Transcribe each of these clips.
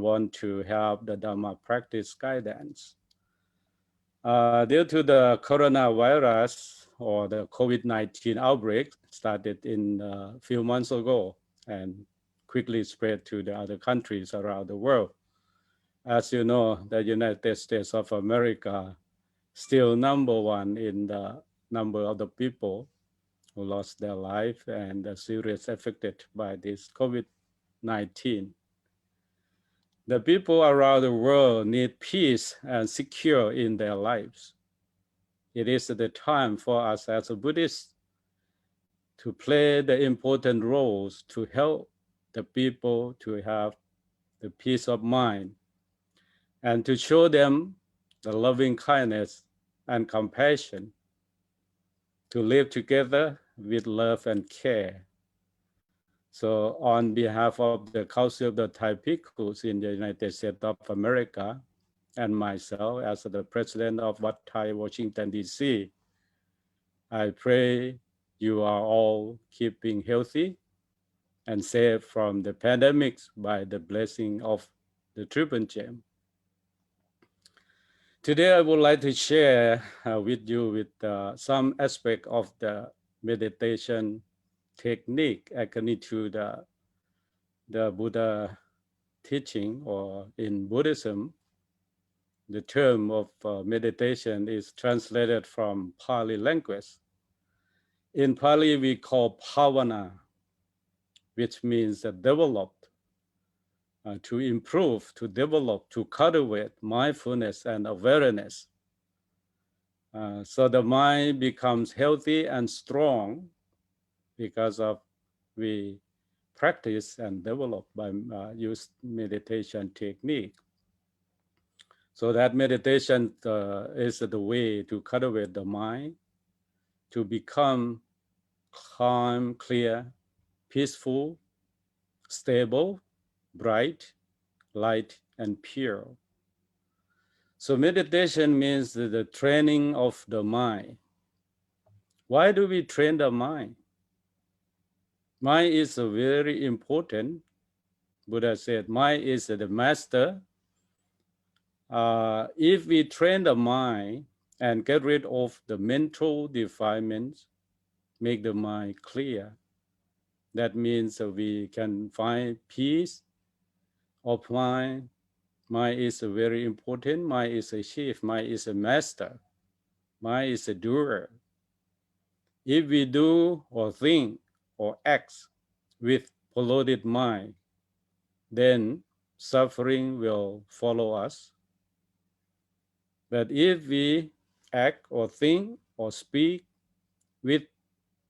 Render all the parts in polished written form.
want to have the Dhamma practice guidance. Due to the coronavirus or the COVID-19 outbreak started in a few months ago and quickly spread to the other countries around the world. As you know, the United States of America still #1 in the number of the people who lost their life and seriously affected by this COVID-19. The people around the world need peace and secure in their lives. It is the time for us as a Buddhist to play the important roles to help the people to have the peace of mind and to show them the loving kindness and compassion, to live together with love and care. So on behalf of the Council of the Thai Bhikkhus in the United States of America and myself as the president of Wat Thai, Washington, D.C., I pray you are all keeping healthy and safe from the pandemics by the blessing of the Triple Gem. Today, I would like to share with you some aspect of the meditation technique according to the Buddha teaching, or in Buddhism, the term of meditation is translated from Pali language. In Pali, we call bhavana, which means developed, to improve, to develop, to cultivate mindfulness and awareness. So the mind becomes healthy and strong because of we practice and develop by use meditation technique. So that meditation is the way to cultivate the mind, to become calm, clear, peaceful, stable, bright, light, and pure. So meditation means the training of the mind. Why do we train the mind? Mind is very important. Buddha said, mind is the master. If we train the mind and get rid of the mental defilements, make the mind clear, that means we can find peace of mind. Mind is very important. Mind is a chief. Mind is a master. Mind is a doer. If we do or think or act with polluted mind, then suffering will follow us. But if we act or think or speak with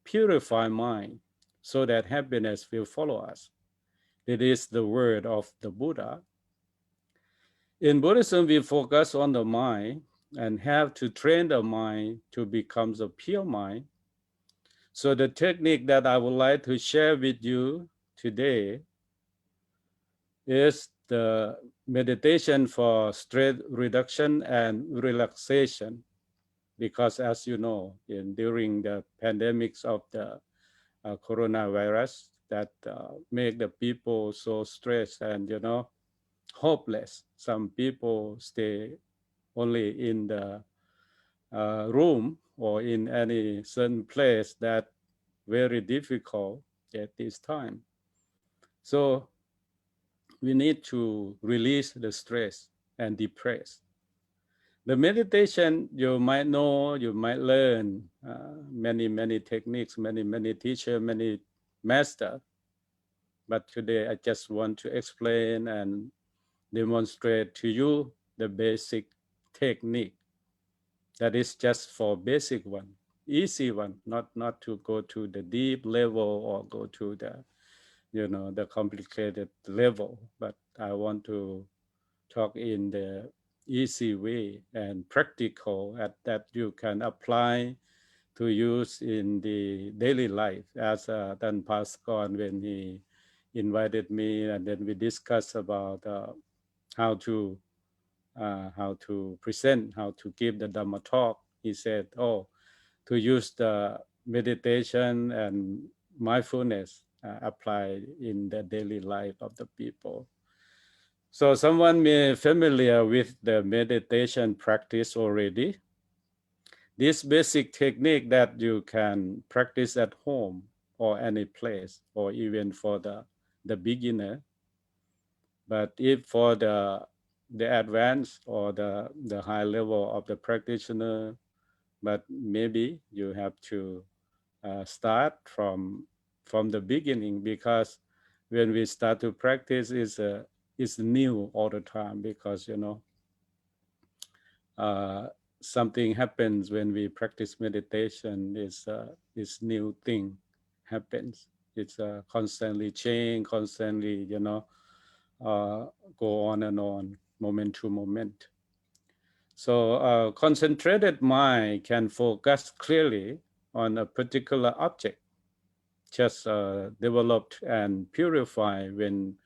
purified mind, so that happiness will follow us. It is the word of the Buddha. In Buddhism, we focus on the mind and have to train the mind to become a pure mind. So the technique that I would like to share with you today is the meditation for stress reduction and relaxation. Because as you know, during the pandemics of the coronavirus, that make the people so stressed and, hopeless. Some people stay only in the room or in any certain place that very difficult at this time. So we need to release the stress and depress. The meditation, you might know, you might learn many techniques, many teachers, many masters. But today I just want to explain and demonstrate to you the basic technique. That is just for basic one, easy one, not to go to the deep level or go to the, the complicated level. But I want to talk in the easy way and practical that you can apply to use in the daily life. As Dan Pascal, when he invited me, and then we discussed about how to present, how to give the Dhamma talk. He said, to use the meditation and mindfulness apply in the daily life of the people. So someone may familiar with the meditation practice already. This basic technique that you can practice at home or any place, or even for the beginner. But if for the advanced or the high level of the practitioner, but maybe you have to start from the beginning, because when we start to practice is new all the time, because uh, something happens when we practice meditation. Is new thing happens. It's constantly change, constantly uh, go on and on, moment to moment. So concentrated mind can focus clearly on a particular object, just developed and purified when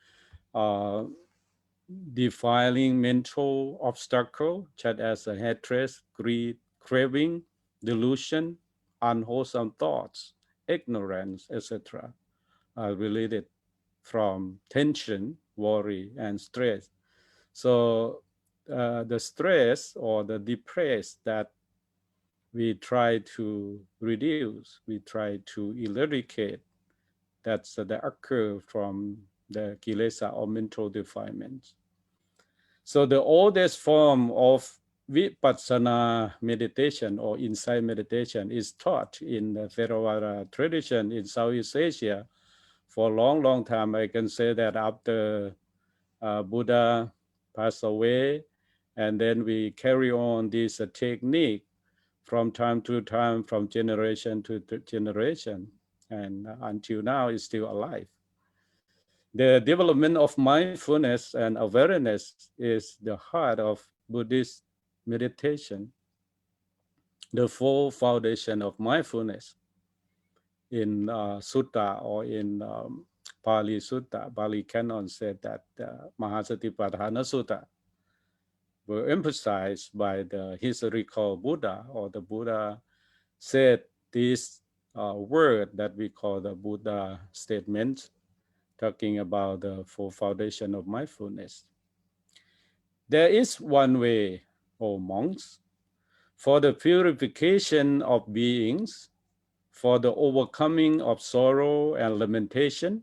uh, defiling mental obstacle such as a hatred, greed, craving, delusion, unwholesome thoughts, ignorance, etc. are related from tension, worry, and stress. So the stress or the depressed that we try to reduce, we try to eradicate, that's the occur from the kilesa or mental defilements. So the oldest form of vipassana meditation or insight meditation is taught in the Theravada tradition in Southeast Asia for a long, long time. I can say that after Buddha passed away, and then we carry on this technique from time to time, from generation to generation, and until now is still alive. The development of mindfulness and awareness is the heart of Buddhist meditation, the full foundation of mindfulness. In sutta or in Pali Sutta, Pali Canon said that Mahasatipatthana Sutta were emphasized by the historical Buddha, or the Buddha said this word that we call the Buddha statement, talking about the full foundation of mindfulness. There is one way, O monks, for the purification of beings, for the overcoming of sorrow and lamentation,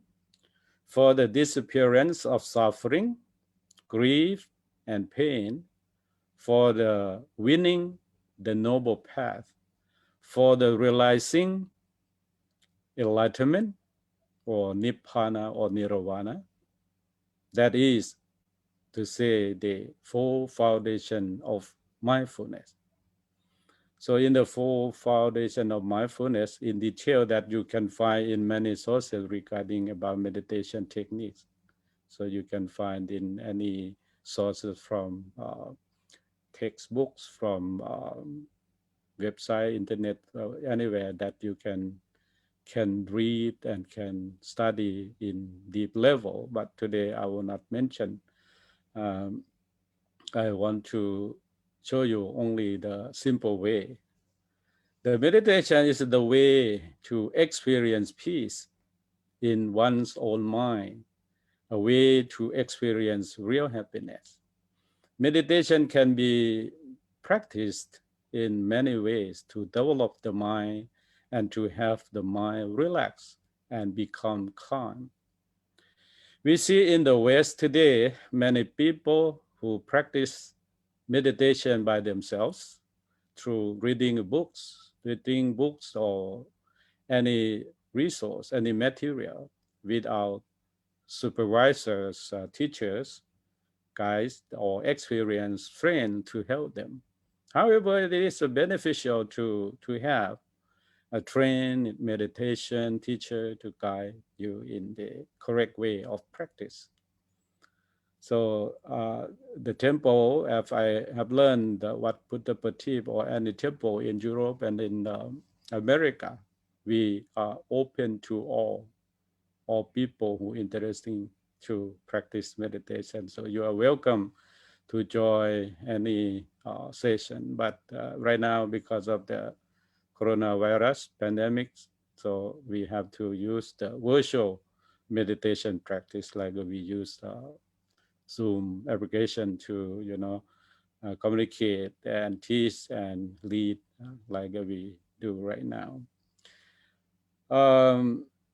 for the disappearance of suffering, grief, and pain, for the winning the noble path, for the realizing enlightenment or nibbana or nirvana. That is to say, the full foundation of mindfulness. So in the full foundation of mindfulness, in detail, that you can find in many sources regarding about meditation techniques. So you can find in any sources from textbooks, from website, internet, anywhere that you can read and can study in deep level. But today I will not mention. Um, I want to show you only the simple way. The meditation is the way to experience peace in one's own mind, a way to experience real happiness. Meditation can be practiced in many ways to develop the mind and to have the mind relax and become calm. We see in the West today many people who practice meditation by themselves through reading books or any resource, any material, without supervisors, teachers, guides, or experienced friends to help them. However, it is beneficial to have a trained meditation teacher to guide you in the correct way of practice. So the temple, if I have learned what Buddha Patif or any temple in Europe and in America, we are open to all people who are interested to practice meditation. So you are welcome to join any session. But right now, because of the coronavirus pandemic, so we have to use the virtual meditation practice like we use Zoom application to, communicate and teach and lead like we do right now.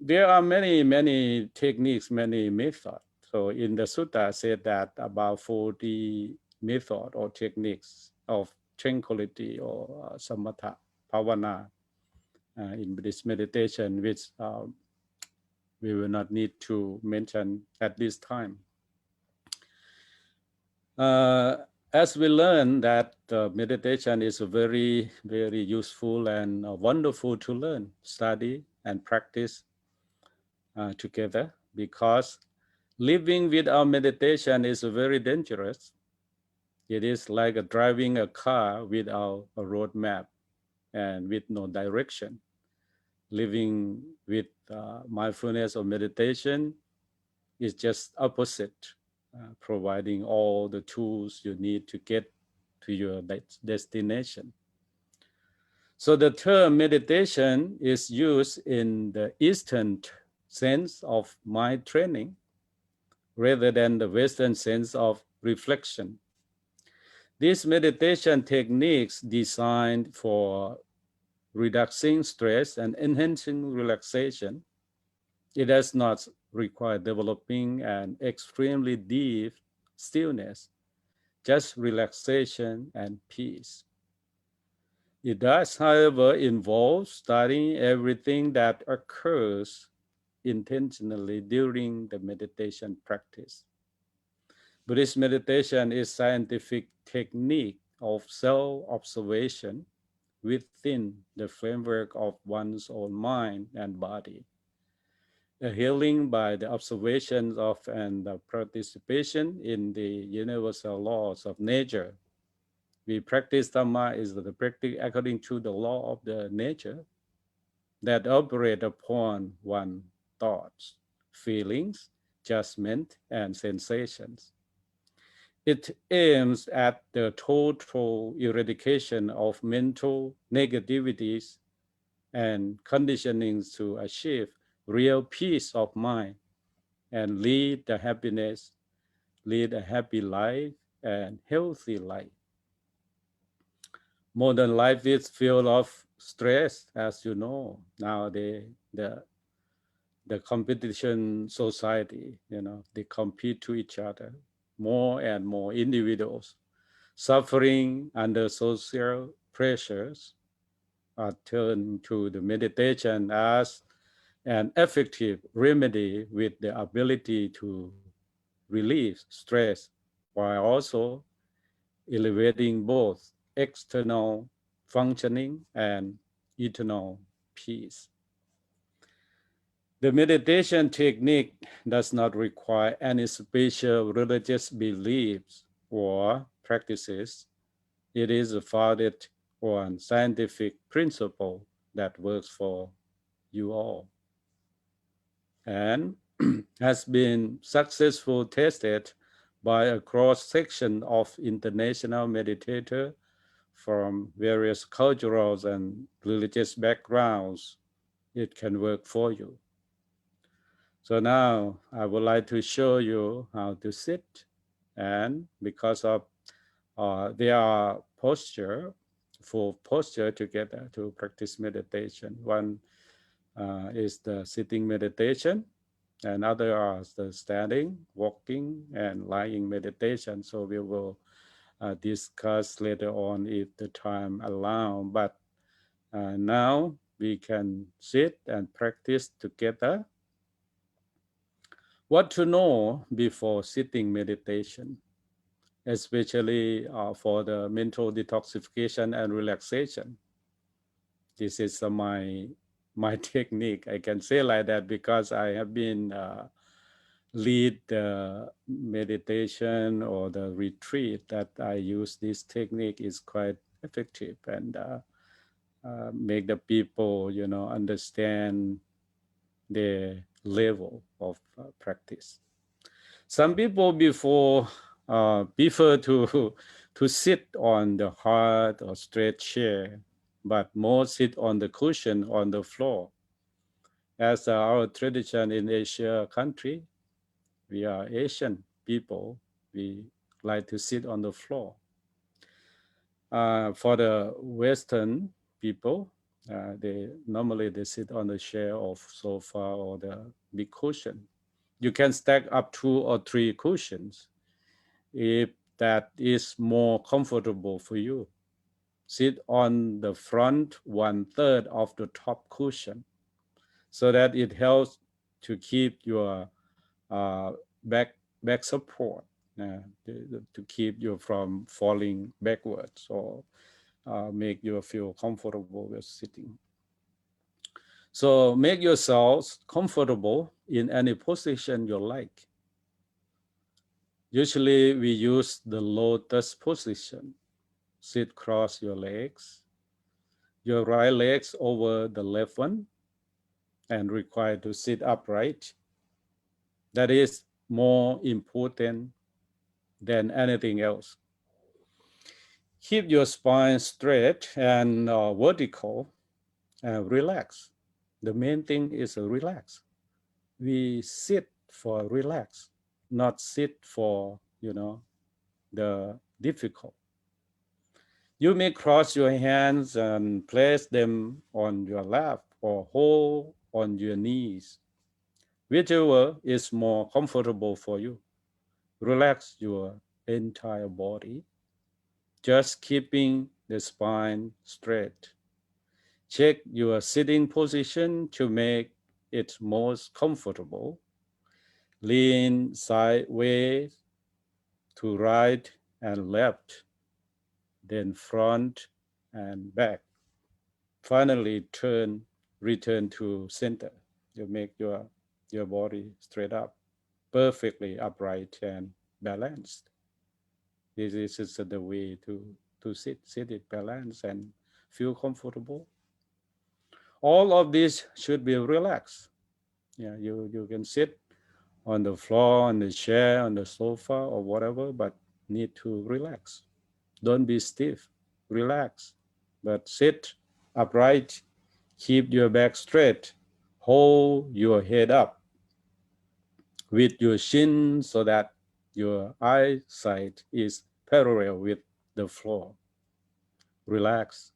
There are many techniques, many methods. So in the sutta said that about 40 method or techniques of tranquility or samatha, pavana in Buddhist meditation, which we will not need to mention at this time. As we learn that meditation is very, very useful and wonderful to learn, study, and practice together, because living without meditation is very dangerous. It is like driving a car without a road map and with no direction. Living with mindfulness or meditation is just opposite, providing all the tools you need to get to your destination. So the term meditation is used in the Eastern sense of mind training rather than the Western sense of reflection. These meditation techniques designed for reducing stress and enhancing relaxation. It does not require developing an extremely deep stillness, just relaxation and peace. It does, however, involve studying everything that occurs intentionally during the meditation practice. Buddhist meditation is scientific technique of self-observation within the framework of one's own mind and body. A healing by the observations of and the participation in the universal laws of nature. We practice Dhamma is the practice according to the law of the nature that operate upon one's thoughts, feelings, judgment, and sensations. It aims at the total eradication of mental negativities and conditionings to achieve real peace of mind and lead a happy life and healthy life. Modern life is filled of stress, as you know. Nowadays, the competition society, they compete to each other. More and more individuals suffering under social pressures are turned to the meditation as an effective remedy with the ability to relieve stress while also elevating both external functioning and internal peace. The meditation technique does not require any special religious beliefs or practices. It is founded on scientific principle that works for you all and has been successfully tested by a cross-section of international meditators from various cultural and religious backgrounds. It can work for you. So now I would like to show you how to sit, and because of there are full posture together to practice meditation. One is the sitting meditation, and other are the standing, walking, and lying meditation. So we will discuss later on if the time allows. But now we can sit and practice together. What to know before sitting meditation, especially for the mental detoxification and relaxation. This is my technique. I can say like that because I have been lead the meditation or the retreat that I use. This technique is quite effective and make the people, understand the level of practice. Some people prefer to sit on the hard or straight chair, but more sit on the cushion on the floor. As our tradition in Asia country, we are Asian people. We like to sit on the floor. For the Western people, they normally sit on the chair or sofa or the big cushion. You can stack up 2 or 3 cushions if that is more comfortable for you. Sit on the front 1/3 of the top cushion so that it helps to keep your uh, back support, to keep you from falling backwards or make you feel comfortable with sitting. So make yourselves comfortable in any position you like. Usually we use the lotus position. Sit cross your legs, your right legs over the left one, and required to sit upright. That is more important than anything else. Keep your spine straight and vertical and relax. The main thing is relax. We sit for relax, not sit for, the difficult. You may cross your hands and place them on your lap or hold on your knees, whichever is more comfortable for you. Relax your entire body, just keeping the spine straight. Check your sitting position to make it most comfortable. Lean sideways to right and left, then front and back. Finally, return to center. You make your body straight up, perfectly upright and balanced. This is the way to sit it balanced and feel comfortable. All of this should be relaxed. Yeah, you can sit on the floor, on the chair, on the sofa, or whatever, but need to relax. Don't be stiff. Relax, but sit upright. Keep your back straight. Hold your head up with your chin so that your eyesight is parallel with the floor. Relax.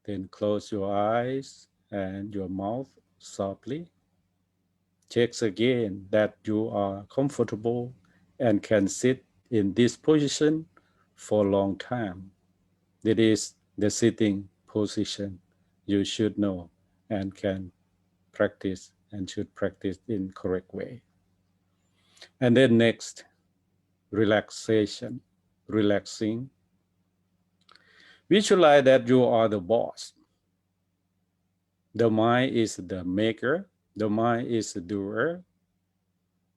Then close your eyes and your mouth softly. Check again that you are comfortable and can sit in this position for a long time. That is the sitting position you should know and can practice and should practice in correct way. And then next, relaxation, relaxing. Visualize that you are the boss. The mind is the maker. The mind is the doer.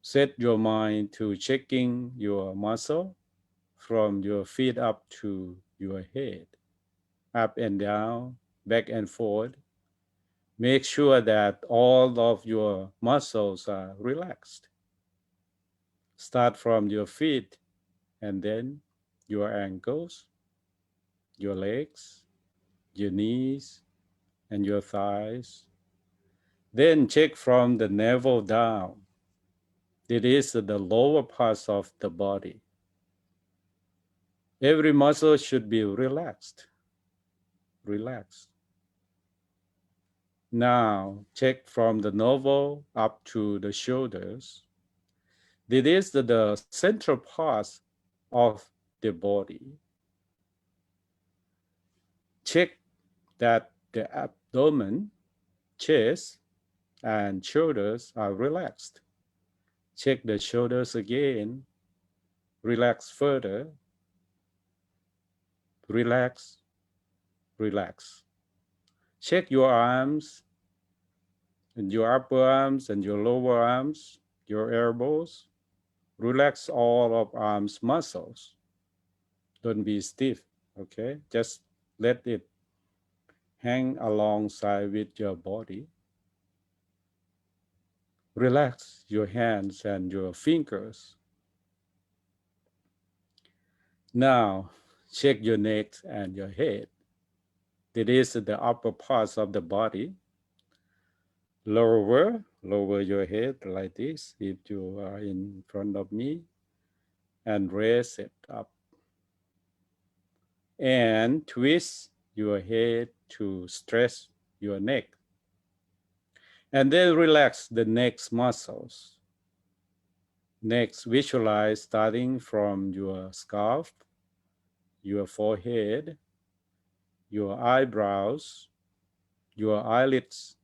Set your mind to checking your muscle from your feet up to your head, up and down, back and forth. Make sure that all of your muscles are relaxed. Start from your feet and then your ankles, your legs, your knees, and your thighs. Then check from the navel down. It is the lower parts of the body. Every muscle should be relaxed. Relaxed. Now check from the navel up to the shoulders. It is the central part of the body. Check that the abdomen, chest, and shoulders are relaxed. Check the shoulders again. Relax further. Relax, relax. Check your arms and your upper arms and your lower arms, your elbows. Relax all of arms muscles. Don't be stiff, okay? Just let it hang alongside with your body. Relax your hands and your fingers. Now, check your neck and your head. That is the upper parts of the body. Lower your head like this if you are in front of me. and raise it up. And twist your head to stretch your neck. And then relax the neck muscles. Next, visualize starting from your scalp, your forehead, your eyebrows, your eyelids,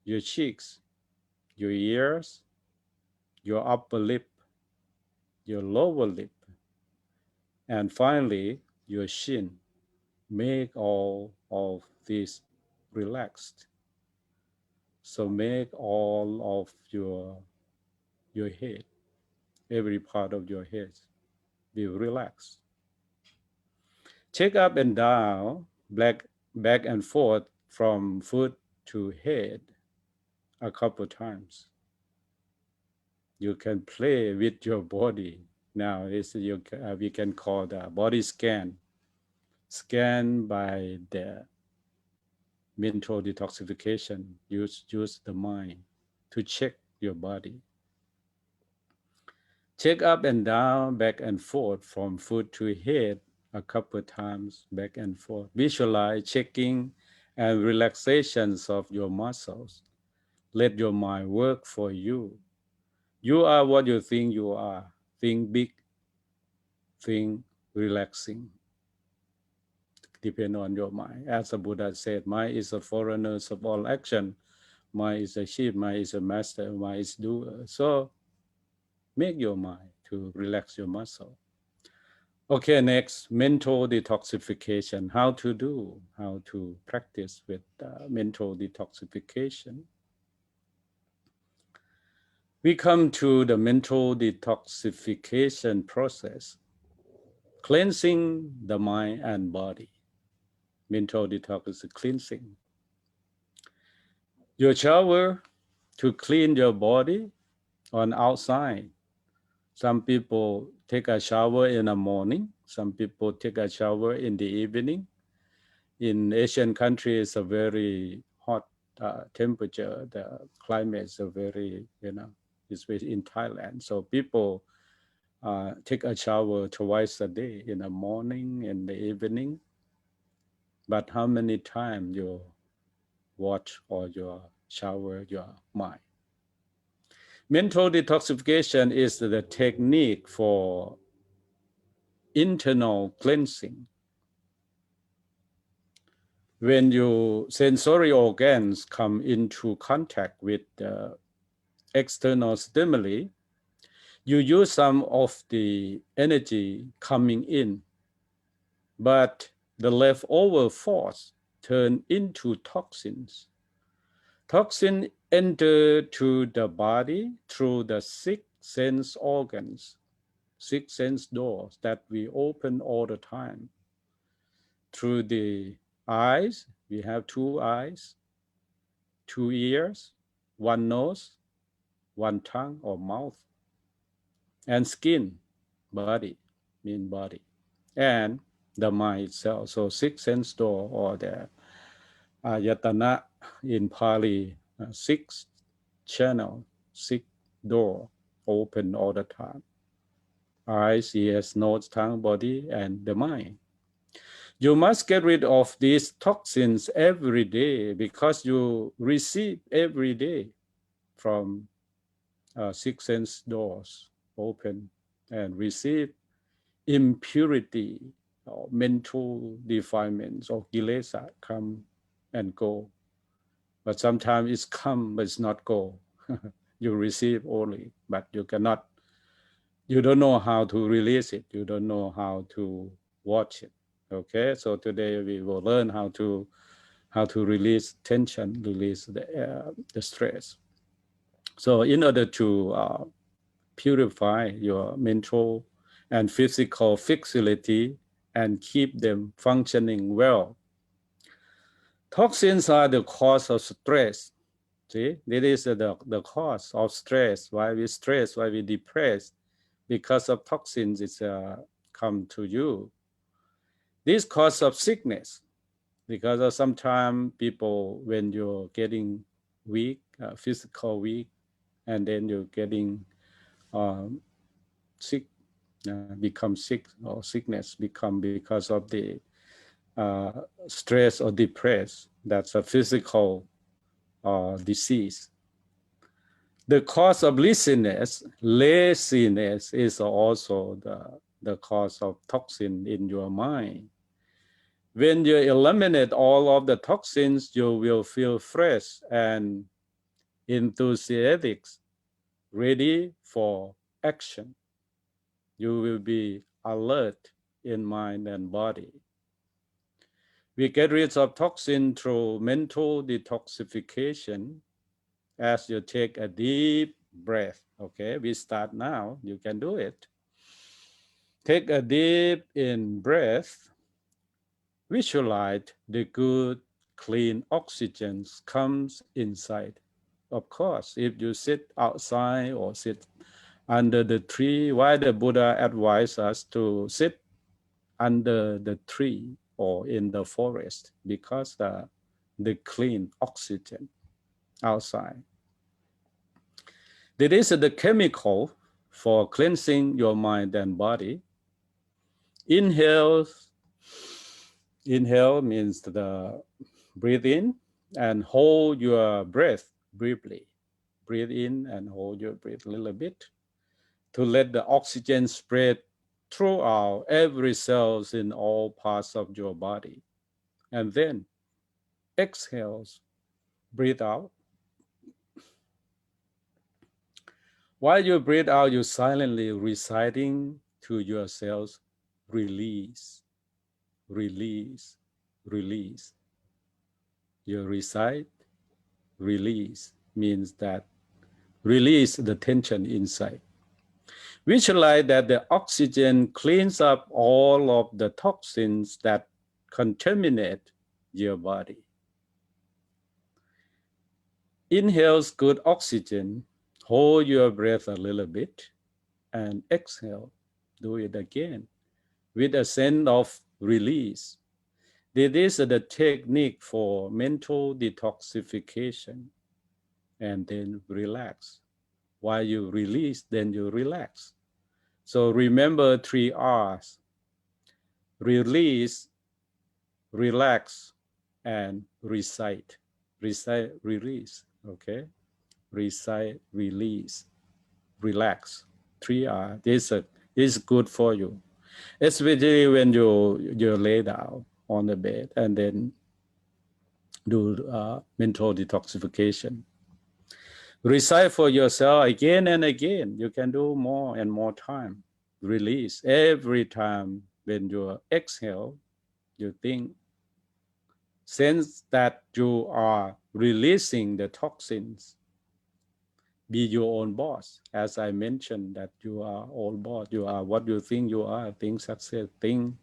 your cheeks, your ears, your upper lip, your lower lip, and finally, your chin. Make all of this relaxed. So make all of your head, every part of your head, be relaxed. Check up and down, back and forth from foot to head a couple times. You can play with your body. Now we can call the body scan. Scan by the mental detoxification. Use the mind to check your body. Check up and down, back and forth from foot to head a couple times, back and forth. Visualize checking and relaxations of your muscles. Let your mind work for you. You are what you think you are. Think big, think relaxing. Depend on your mind. As the Buddha said, mind is a foreigner of all action. Mind is a chief, mind is a master, mind is doer. So make your mind to relax your muscle. Okay, next, mental detoxification. How to practice with mental detoxification. We come to the mental detoxification process, cleansing the mind and body. Mental detox is cleansing. You shower to clean your body on outside. Some people take a shower in the morning. Some people take a shower in the evening. In Asian countries, it's a very hot temperature. The climate is a very, it's very in Thailand. So people take a shower twice a day, in the morning and the evening. But how many times you wash or you shower your mind? Mental detoxification is the technique for internal cleansing. When your sensory organs come into contact with the external stimuli, you use some of the energy coming in, but the leftover force turn into toxins. Toxins enter to the body through the six sense organs, six sense doors that we open all the time. Through the eyes, we have two eyes, two ears, one nose, one tongue or mouth, and skin, body, mean body, and the mind itself. So six sense door, or the ayatana in Pali, six channel, six door open all the time. Eyes, ears, nose, tongue, body, and the mind. You must get rid of these toxins every day because you receive every day from six sense doors open and receive impurity or mental defilements or kilesa come and go. But sometimes it's come, but it's not go. You receive only, but you don't know how to release it. You don't know how to watch it. Okay, so today we will learn how to release tension, release the stress. So in order to purify your mental and physical facility and keep them functioning well. Toxins are the cause of stress. See, this is the cause of stress. Why we stress, why we depressed, because of toxins it's come to you. This cause of sickness, because of sometimes people, when you're getting weak, physical weak, and then you're getting sick, become sick, or sickness become because of the stress or depressed. That's a physical disease. The cause of laziness is also the cause of toxin in your mind. When you eliminate all of the toxins, you will feel fresh and enthusiastic, ready for action. You will be alert in mind and body. We get rid of toxin through mental detoxification as you take a deep breath. Okay, we start now. You can do it. Take a deep in breath. Visualize the good, clean oxygen comes inside. Of course, if you sit outside or sit under the tree, why the Buddha advised us to sit under the tree or in the forest? Because the clean oxygen outside. This is the chemical for cleansing your mind and body. Inhale means the breathe in and hold your breath briefly. Breathe in and hold your breath a little bit to let the oxygen spread throughout every cells in all parts of your body. And then exhale, breathe out. While you breathe out, you silently reciting to yourselves, release, release, release. You recite, release means that release the tension inside. Visualize that the oxygen cleans up all of the toxins that contaminate your body. Inhale good oxygen, hold your breath a little bit, and exhale. Do it again with a sense of release. This is the technique for mental detoxification. And then relax. While you release, then you relax. So remember 3 R's: release, relax, and recite. Recite, release, okay? Recite, release, relax. 3 R. This is good for you, especially when you lay down on the bed and then do mental detoxification. Recite for yourself again and again. You can do more and more time. Release every time when you exhale, you think, sense that you are releasing the toxins. Be your own boss. As I mentioned, that you are all boss. You are what you think you are. Think success, think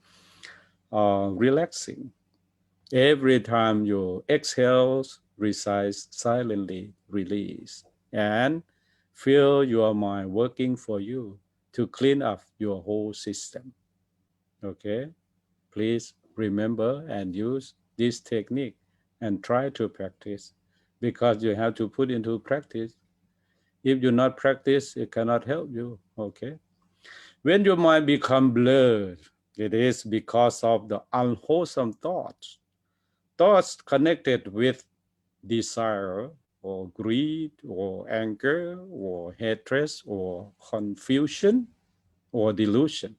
relaxing. Every time you exhale, recite silently, release, and feel your mind working for you to clean up your whole system. Okay? Please remember and use this technique and try to practice, because you have to put into practice. If you not practice, it cannot help you. Okay? When your mind become blurred, it is because of the unwholesome thoughts connected with desire or greed or anger or hatred or confusion or delusion.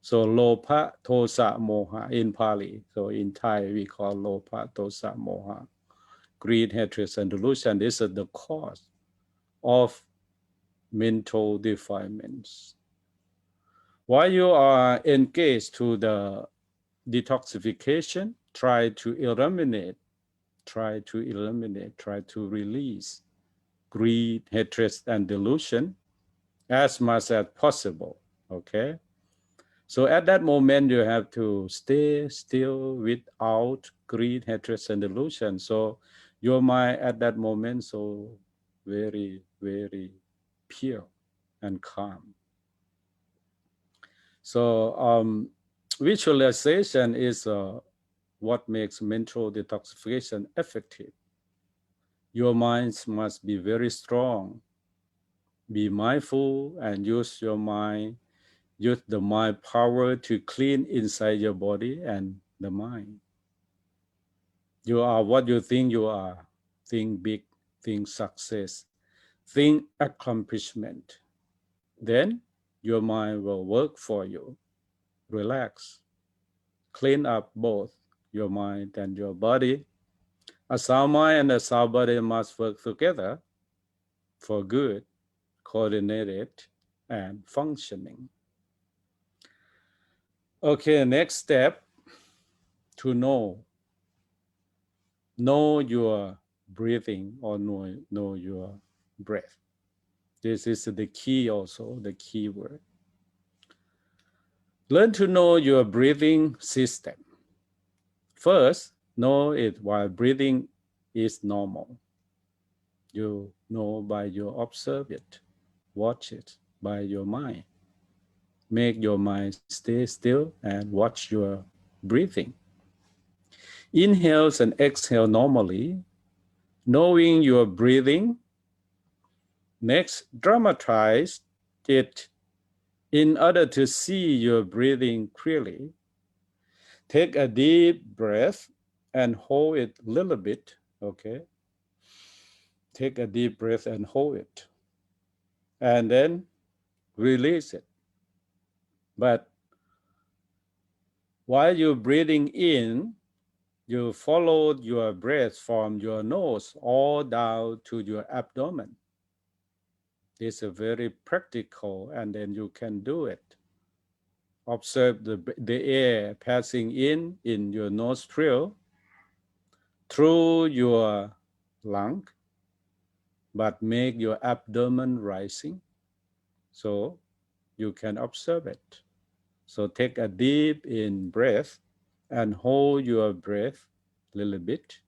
So lopa, tosa, moha in Pali. So in Thai we call lopa, tosa, moha. Greed, hatred, and delusion. This is the cause of mental defilements. While you are engaged to the detoxification, try to eliminate, try to release greed, hatred, and delusion as much as possible, okay? So at that moment, you have to stay still without greed, hatred, and delusion. So your mind at that moment, so very, very pure and calm. So visualization is what makes mental detoxification effective. Your minds must be very strong. Be mindful and use your mind Use the mind power to clean inside your body and the mind. You are what you think you are. Think big, think success, think accomplishment. Then your mind will work for you. Relax. Clean up both your mind and your body. A sound mind and a sound body must work together for good, coordinated, and functioning. Okay, next step, to know your breathing or know your breath. This is the key also, the key word. Learn to know your breathing system. First, know it while breathing is normal. You know by your observe it, watch it by your mind. Make your mind stay still and watch your breathing. Inhales and exhale normally, knowing your breathing. Next, dramatize it in order to see your breathing clearly. Take a deep breath and hold it a little bit, okay? Take a deep breath and hold it. And then release it. But while you're breathing in, you follow your breath from your nose all down to your abdomen. It's a very practical, and then you can do it. Observe the air passing in your nostril through your lung, but make your abdomen rising so you can observe it. So take a deep in breath and hold your breath a little bit.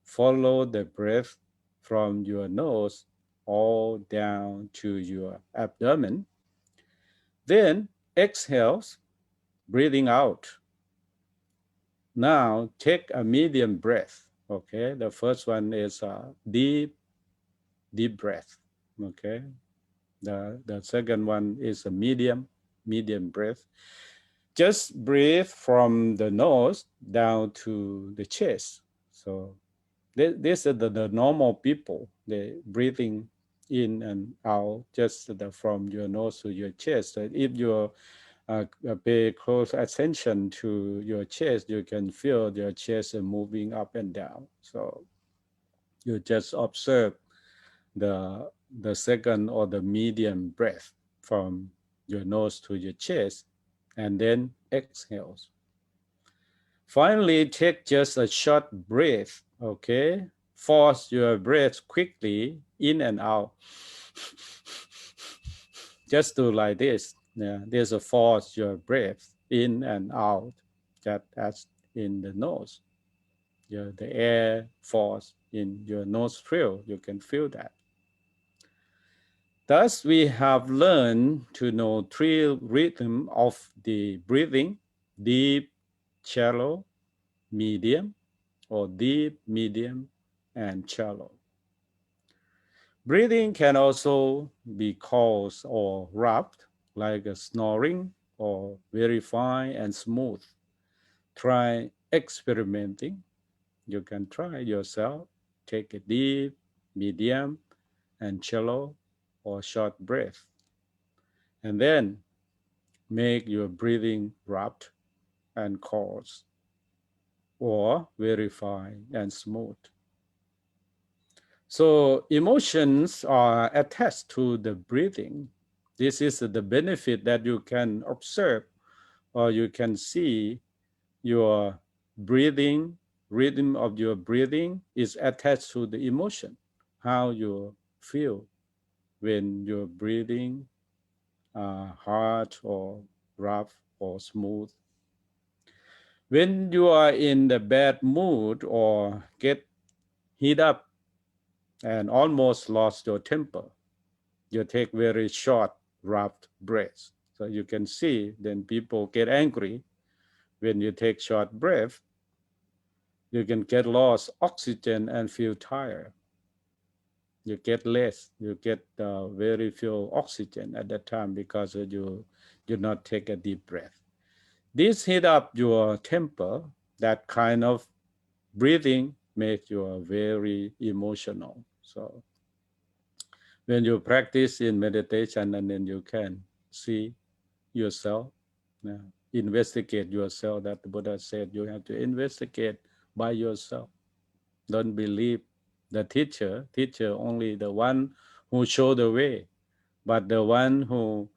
Follow the breath from your nose all down to your abdomen. Then exhales, breathing out. Now take a medium breath. Okay, the first one is a deep breath. Okay, the second one is a medium breath. Just breathe from the nose down to the chest. So this is the normal people. They breathing in and out just from your nose to your chest. So if you pay close attention to your chest, you can feel your chest moving up and down. So you just observe the second or the medium breath from your nose to your chest, and then exhales. Finally, take just a short breath, okay? Force your breath quickly in and out. Just do like this. Yeah, there's a force your breath in and out, just as in the nose. Yeah, the air force in your nostril, you can feel that. Thus, we have learned to know three rhythms of the breathing: deep, shallow, medium, or deep, medium, and shallow. Breathing can also be caused or rapid, like a snoring, or very fine and smooth. Try experimenting. You can try yourself. Take a deep, medium, and shallow or short breath. And then make your breathing rapid and coarse, or very fine and smooth. So emotions are attached to the breathing. This is the benefit that you can observe, or you can see your breathing, rhythm of your breathing is attached to the emotion, how you feel when you're breathing hard or rough or smooth. When you are in the bad mood or get heat up and almost lost your temper, you take very short, rapid breaths. So you can see then people get angry when you take short breath. You can get lost oxygen and feel tired. You get less. You get very few oxygen at that time because you you not take a deep breath. This heat up your temper. That kind of breathing make you very emotional. So when you practice in meditation, and then you can see yourself, investigate yourself. That the Buddha said you have to investigate by yourself. Don't believe the teacher. Teacher only the one who show the way, but the one who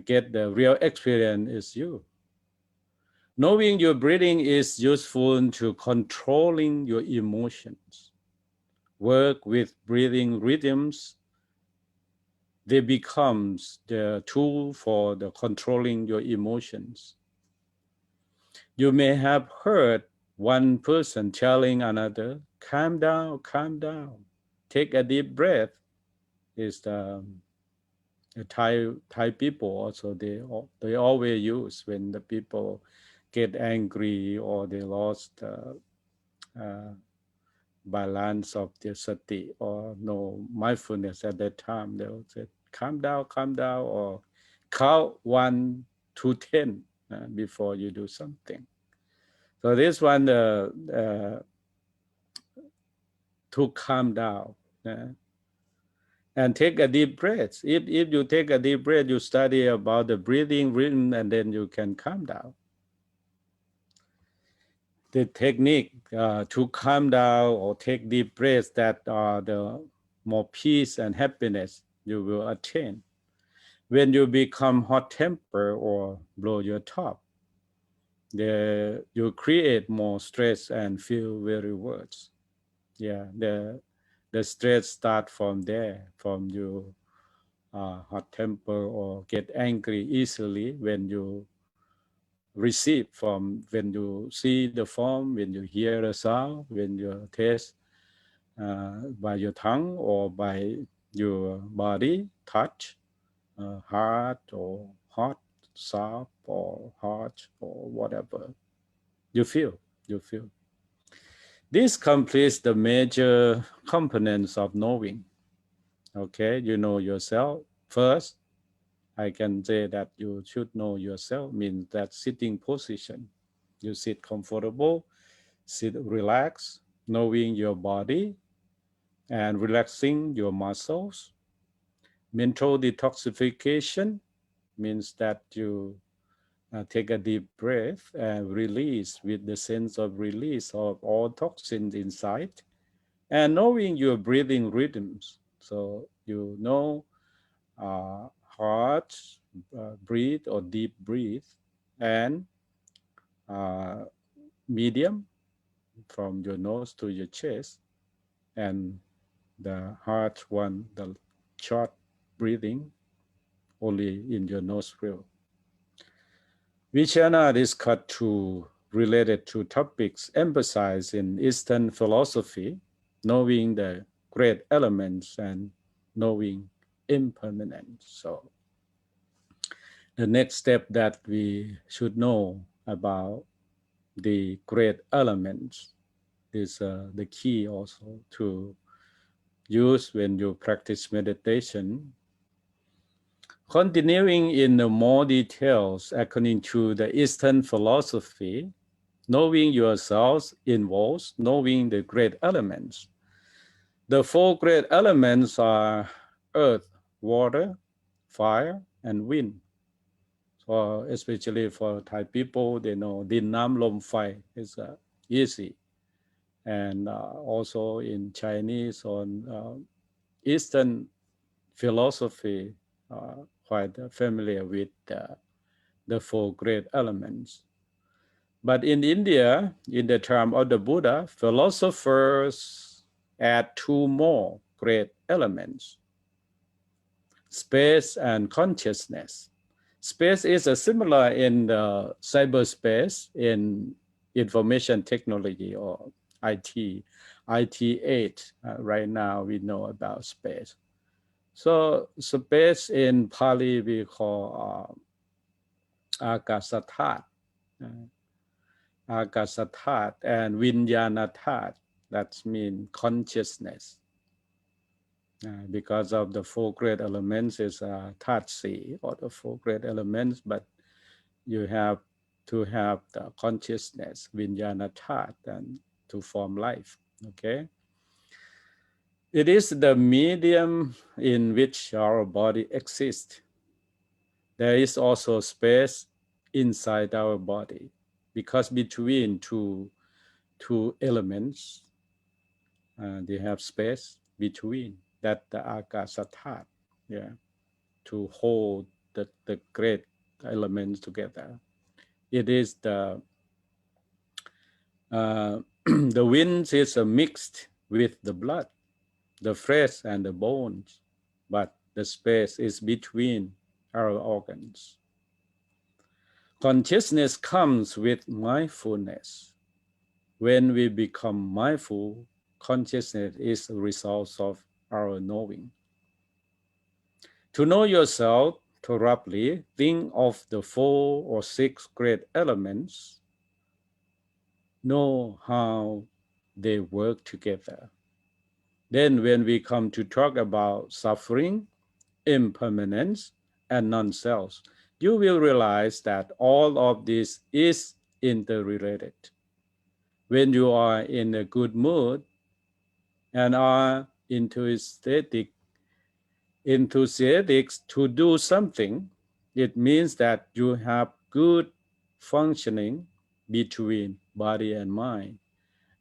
get the real experience is you. Knowing your breathing is useful to controlling your emotions. Work with breathing rhythms. They becomes the tool for the controlling your emotions. You may have heard one person telling another, calm down, take a deep breath. Is the Thai people also, they always use when the people get angry or they lost uh, balance of their sati or no mindfulness at that time. They'll say, calm down, or count 1 to 10 before you do something. So this one to calm down and take a deep breath. If you take a deep breath, you study about the breathing rhythm, and then you can calm down. The technique to calm down or take deep breaths that are the more peace and happiness you will attain. When you become hot temper or blow your top, you create more stress and feel very worse. Yeah, the stress start from there, from you hot temper or get angry easily when you receive from, when you see the form, when you hear the sound, when you taste by your tongue or by your body, touch, hard or hot, soft or hard or whatever you feel. This completes the major components of knowing. Okay, you know yourself first. I can say that you should know yourself means that sitting position. You sit comfortable, sit relaxed, knowing your body and relaxing your muscles. Mental detoxification means that you take a deep breath and release with the sense of release of all toxins inside, and knowing your breathing rhythms. So you know hard breathe or deep breathe, and uh, medium from your nose to your chest, and the hard one, the short breathing only in your nostril. We shall not discuss two related to topics emphasized in Eastern philosophy, knowing the great elements and knowing impermanence. So the next step that we should know about the great elements is the key also to use when you practice meditation. Continuing in the more details according to the Eastern philosophy, knowing yourselves involves knowing the great elements. The four great elements are earth, water, fire, and wind. So especially for Thai people, they know Din Nam Lom Phai is easy. And also in Chinese or Eastern philosophy, quite familiar with the four great elements. But in India, in the term of the Buddha, philosophers add two more great elements: space and consciousness. Space is similar in the cyberspace in information technology or IT. IT8, right now we know about space. So space in Pali we call Akasathat, Akasathat, and Vinyanathat. That means consciousness. because of the four great elements is Tatsi or the four great elements, but you have to have the consciousness, Vijnana Tat, and to form life. Okay. It is the medium in which our body exists. There is also space inside our body because between two elements, they have space between that the Akasathat, yeah, to hold the great elements together. It is the wind is mixed with the blood, the flesh and the bones, but the space is between our organs. Consciousness comes with mindfulness. When we become mindful, consciousness is a result of our knowing. To know yourself thoroughly, think of the 4 or 6 great elements. Know how they work together. Then when we come to talk about suffering, impermanence, and non-self, you will realize that all of this is interrelated. When you are in a good mood and are enthusiastic to do something, it means that you have good functioning between body and mind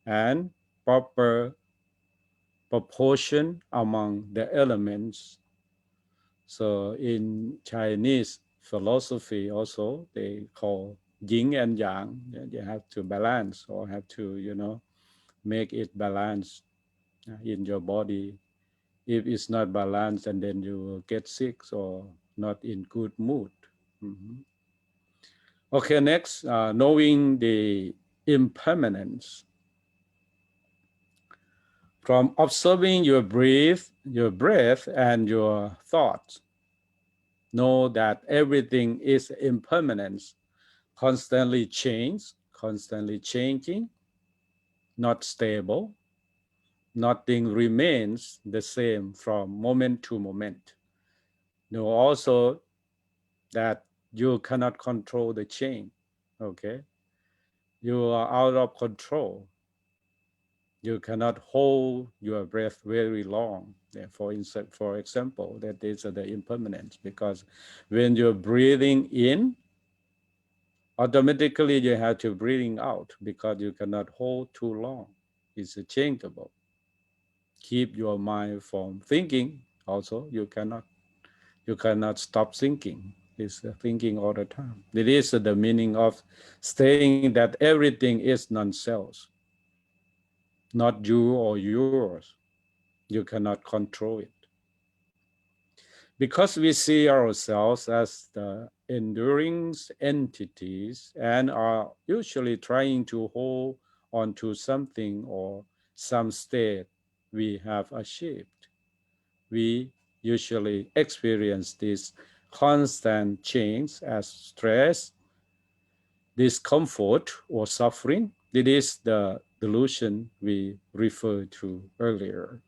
and proper proportion among the elements. So in Chinese philosophy also, they call yin and yang. You have to balance or have to, make it balanced in your body. If it's not balanced, and then you will get sick or not in good mood. Mhm. Okay, next, knowing the impermanence. From observing your breath and your thoughts, know that everything is impermanence, constantly changing, not stable. Nothing remains the same from moment to moment. Know also that you cannot control the change, okay? You are out of control. You cannot hold your breath very long. For example, that is the impermanence, because when you're breathing in, automatically you have to breathing out because you cannot hold too long. It's changeable. Keep your mind from thinking. Also, you cannot stop thinking. It's thinking all the time. It is the meaning of saying that everything is non-self, not you or yours. You cannot control it. Because we see ourselves as the enduring entities and are usually trying to hold on to something or some state we have achieved, we usually experience this constant change as stress, discomfort, or suffering. It is the delusion we referred to earlier.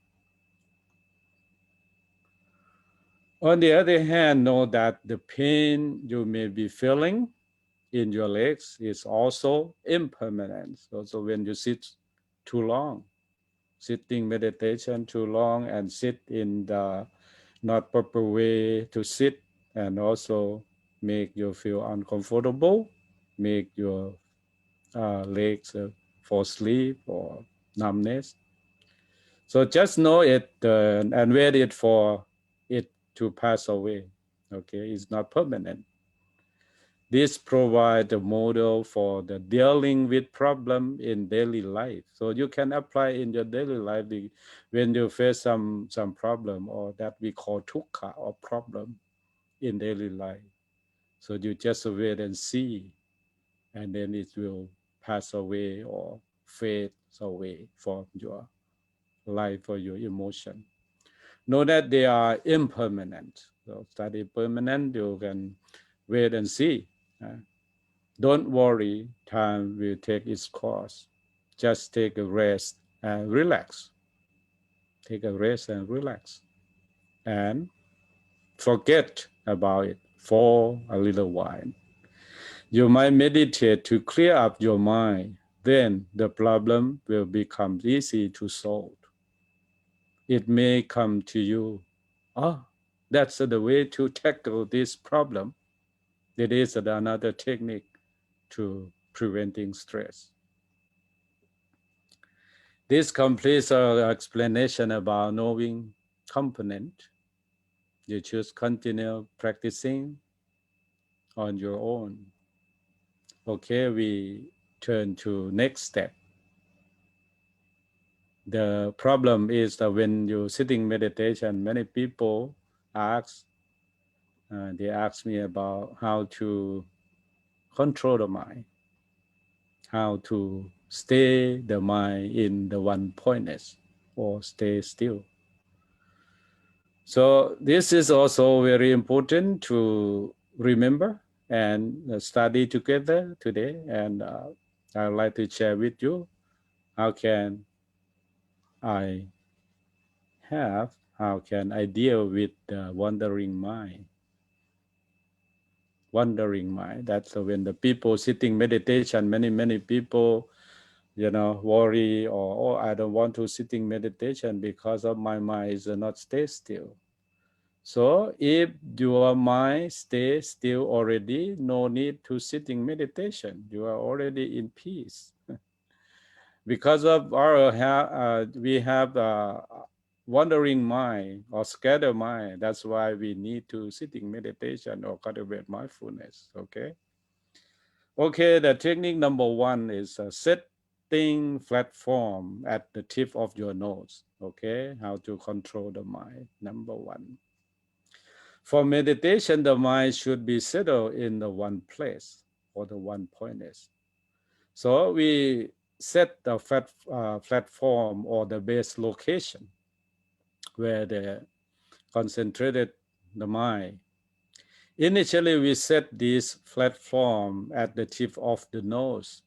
On the other hand, know that the pain you may be feeling in your legs is also impermanent. Also, when you sit too long, sitting meditation too long and sit in the not proper way to sit, and also make you feel uncomfortable, make your legs fall asleep or numbness. So just know it and wait it for it to pass away. Okay, it's not permanent. This provides a model for the dealing with problem in daily life. So you can apply in your daily life when you face some problem or that we call dukkha or problem in daily life. So you just wait and see, and then it will pass away or fade away from your life or your emotion. Know that they are impermanent. So study permanent, you can wait and see. Don't worry, time will take its course. Just take a rest and relax. Take a rest and relax. and forget about it for a little while. You might meditate to clear up your mind. Then the problem will become easy to solve. It may come to you, oh, that's the way to tackle this problem. It is another technique to preventing stress. This completes our explanation about knowing component. You just continue practicing on your own. Okay, we turn to next step. The problem is that when you're sitting meditation, many people ask, they ask me about how to control the mind, how to stay the mind in the one pointness or stay still. So this is also very important to remember and study together today. And I'd like to share with you how can I deal with the wandering mind. Wandering mind. That's when the people sitting meditation, many people, worry or, oh, I don't want to sitting meditation because of my mind is not stay still. So if your mind stays still already, no need to sitting meditation. You are already in peace. Because of our we have wandering mind or scattered mind. That's why we need to sitting meditation or cultivate mindfulness. Okay, the technique number one is setting flat form at the tip of your nose. Okay, how to control the mind, number one. For meditation, the mind should be settled in the one place or the one pointness. So we set the platform or the base location where the concentrated the mind. Initially, we set this platform at the tip of the nose.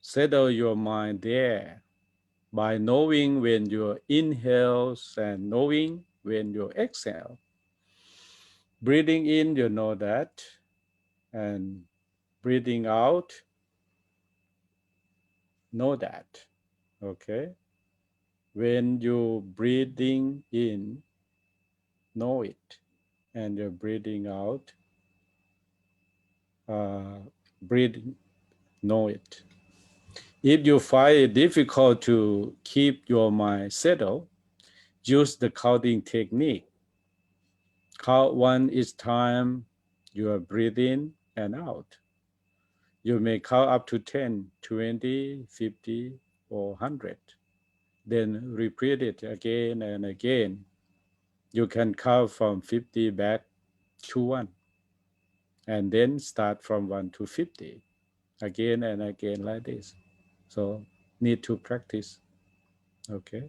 Settle your mind there by knowing when you inhale and knowing when you exhale. Breathing in, you know that, and breathing out, know that, okay? When you breathing in, know it, and you're breathing out, breathing, know it. If you find it difficult to keep your mind settled, use the counting technique. Count one each time you are breathing and out. You may count up to 10, 20, 50, or 100. Then repeat it again and again. You can count from 50 back to 1. And then start from 1 to 50. Again and again like this. So need to practice. Okay.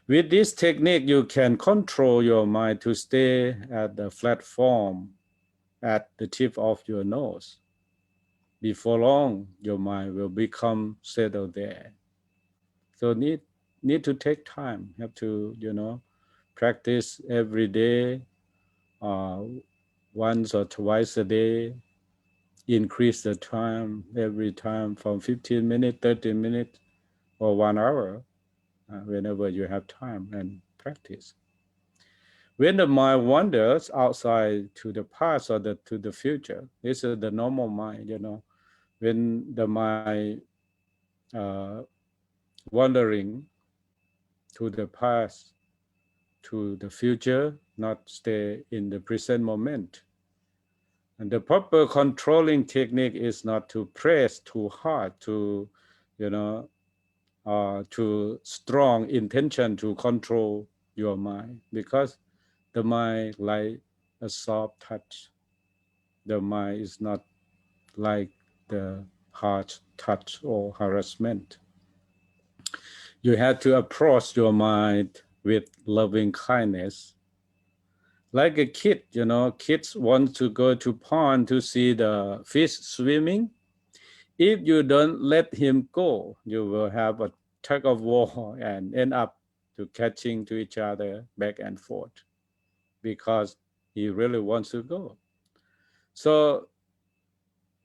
With this technique, you can control your mind to stay at the flat form at the tip of your nose. Before long, your mind will become settled there. So need to take time. Have to, practice every day, once or twice a day. Increase the time every time from 15 minutes, 30 minutes, or 1 hour, whenever you have time and practice. When the mind wanders outside to the past or to the future, this is the normal mind, When the mind wandering to the past, to the future, not stay in the present moment. And the proper controlling technique is not to press too hard, to strong intention to control your mind, because the mind like a soft touch. The mind is not like the hard touch or harassment. You have to approach your mind with loving kindness. Like a kid, kids want to go to pond to see the fish swimming. If you don't let him go, you will have a tug of war and end up to catching to each other back and forth because he really wants to go. So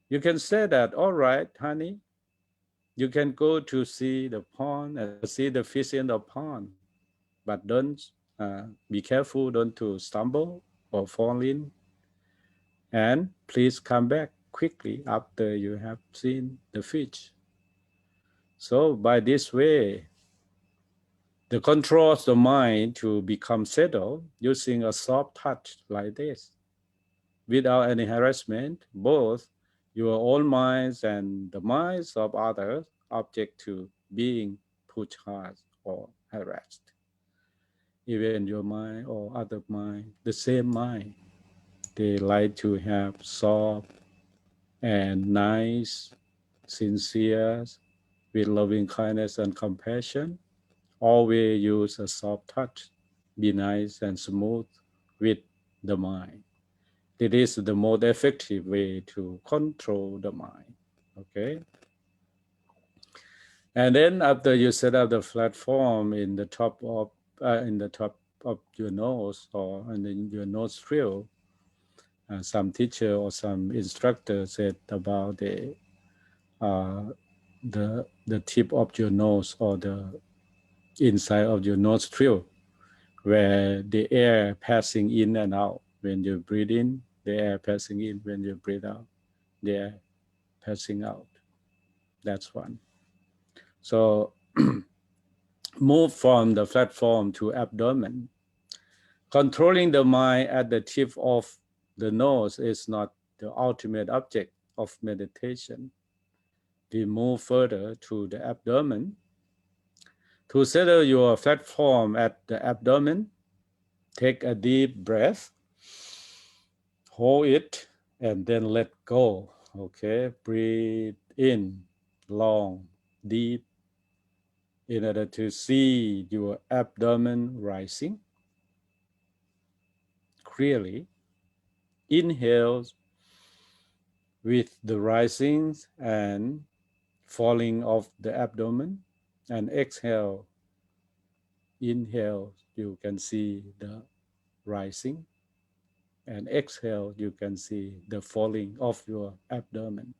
you can say that, all right, honey, you can go to see the pond and see the fish in the pond, but don't be careful, don't to stumble or fall in, and please come back quickly after you have seen the fish. So by this way, the controls the mind to become settled using a soft touch like this, without any harassment, both your own minds and the minds of others object to being pushed hard or harassed. Even your mind or other mind, the same mind, they like to have soft and nice, sincere, with loving kindness and compassion. Always use a soft touch. Be nice and smooth with the mind. It is the most effective way to control the mind. Okay. And then after you set up the platform in the top of your nose or in your nostril, some teacher or some instructor said about uh, the tip of your nose or the inside of your nostril, where the air passing in and out. When you breathe in, the air passing in. When you breathe out, the air passing out. That's one. So move from the platform to abdomen. Controlling the mind at the tip of the nose is not the ultimate object of meditation. We move further to the abdomen. To settle your platform at the abdomen, take a deep breath, hold it, and then let go. Okay, breathe in long, deep, in order to see your abdomen rising clearly. Inhale with the rising and falling of the abdomen, and exhale. Inhale, you can see the rising, and exhale, you can see the falling of your abdomen.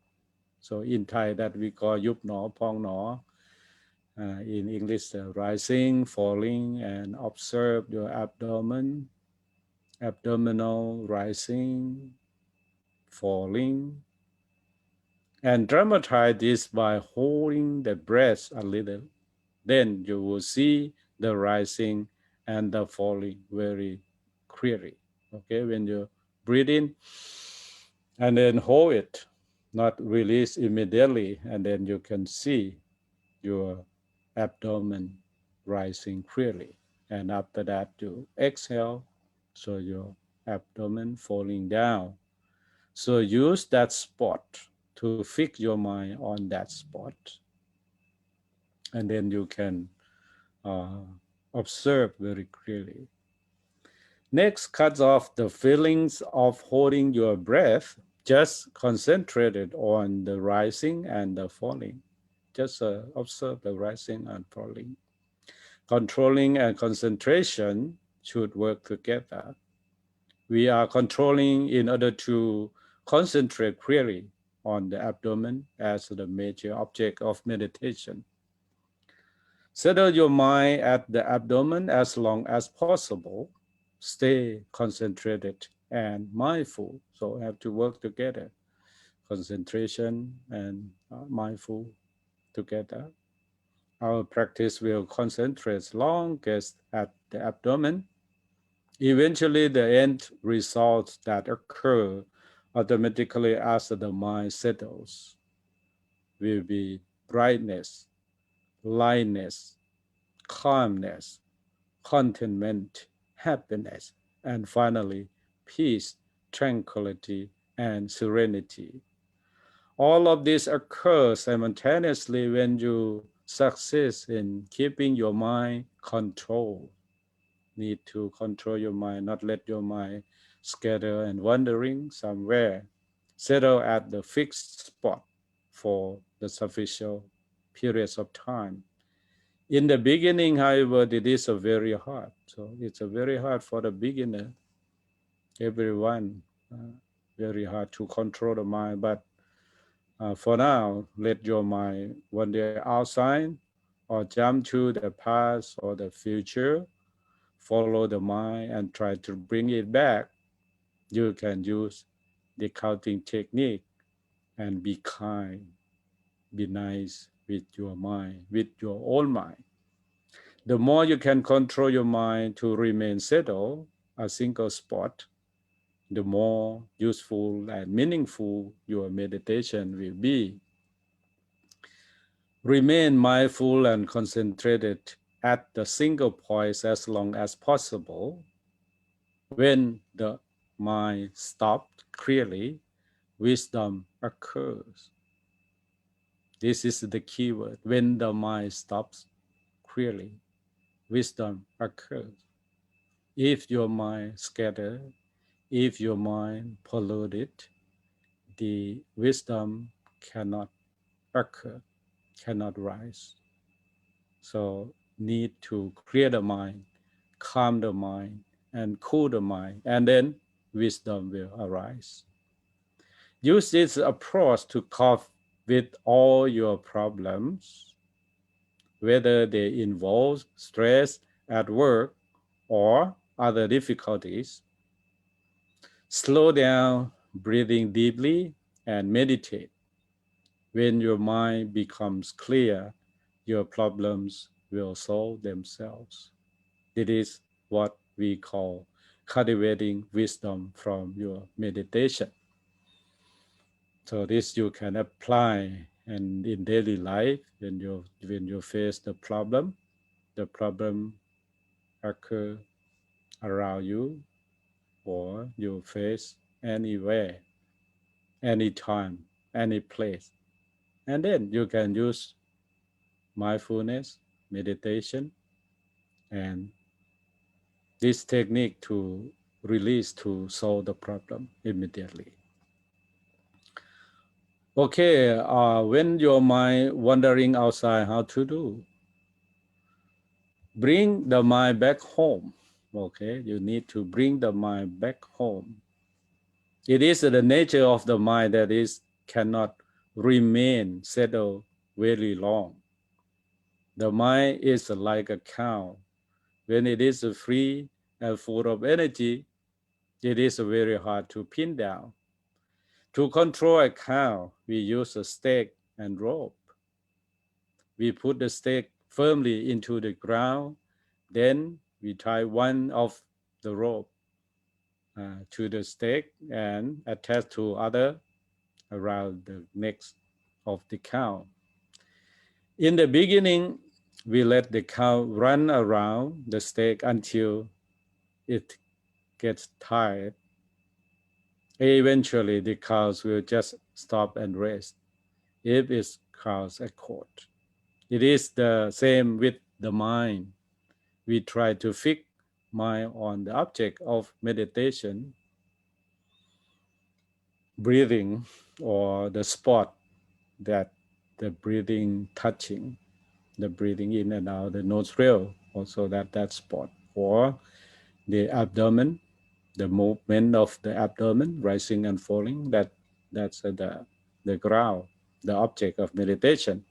So in Thai, that we call yup no, pong no. In English, rising, falling, and observe your abdomen, abdominal rising, falling, and dramatize this by holding the breath a little. Then you will see the rising and the falling very clearly. Okay, when you breathe in and then hold it, not release immediately, and then you can see your abdomen rising clearly. And after that, you exhale, so your abdomen falling down. So use that spot to fix your mind on that spot. And then you can uh, observe very clearly. Next, cut off the feelings of holding your breath. Just concentrated on the rising and the falling. Just observe the rising and falling. Controlling and concentration should work together. We are controlling in order to concentrate clearly on the abdomen as the major object of meditation. Settle your mind at the abdomen as long as possible. Stay concentrated and mindful. So we have to work together. Concentration and mindful together. Our practice will concentrate longest at the abdomen. Eventually, the end results that occur automatically as the mind settles will be brightness, lightness, calmness, contentment, happiness, and finally, peace, tranquility, and serenity. All of this occurs simultaneously when you succeed in keeping your mind controlled. Need to control your mind, not let your mind scatter and wandering somewhere. Settle at the fixed spot for the sufficient periods of time. In the beginning, however, it is a very hard. So it's a very hard for the beginner, everyone, very hard to control the mind. But for now, let your mind wander outside or jump to the past or the future, follow the mind and try to bring it back. You can use the counting technique and be kind, be nice with your mind, with your own mind. The more you can control your mind to remain settled, a single spot, the more useful and meaningful your meditation will be. Remain mindful and concentrated at the single point as long as possible. When the mind stopped clearly, wisdom occurs. This is the key word. When the mind stops clearly, wisdom occurs. If your mind scattered, if your mind polluted, the wisdom cannot occur, cannot rise. So need to clear the mind, calm the mind, and cool the mind, and then wisdom will arise. Use this approach to cope with all your problems, whether they involve stress at work or other difficulties. Slow down, breathing deeply, and meditate. When your mind becomes clear, your problems will solve themselves. It is what we call cultivating wisdom from your meditation. So this you can apply and in daily life when you face the problem occur around you or you face anywhere, anytime, any place. And then you can use mindfulness, meditation, and this technique to release to solve the problem immediately. Okay, when your mind wandering outside, how to do? Bring the mind back home. Okay, you need to bring the mind back home. It is the nature of the mind that is cannot remain settled very long. The mind is like a cow. When it is free and full of energy, it is very hard to pin down. To control a cow, we use a stake and rope. We put the stake firmly into the ground, then we tie one of the rope to the stake and attach to other around the neck of the cow. In the beginning, we let the cow run around the stake until it gets tired. Eventually, the cows will just stop and rest if it causes a cord. It is the same with the mind. We try to fix mind on the object of meditation, breathing, or the spot that the breathing touching, the breathing in and out, the nostril, also that spot, or the abdomen, the movement of the abdomen, rising and falling, that's the ground, the object of meditation.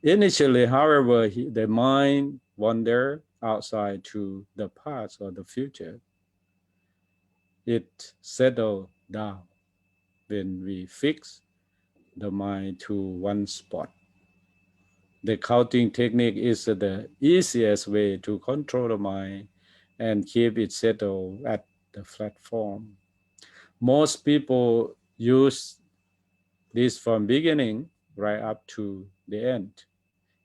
Initially, however, the mind wander outside to the past or the future. It settle down when we fix the mind to one spot. The counting technique is the easiest way to control the mind and keep it settled at the platform. Most people use this from beginning right up to the end.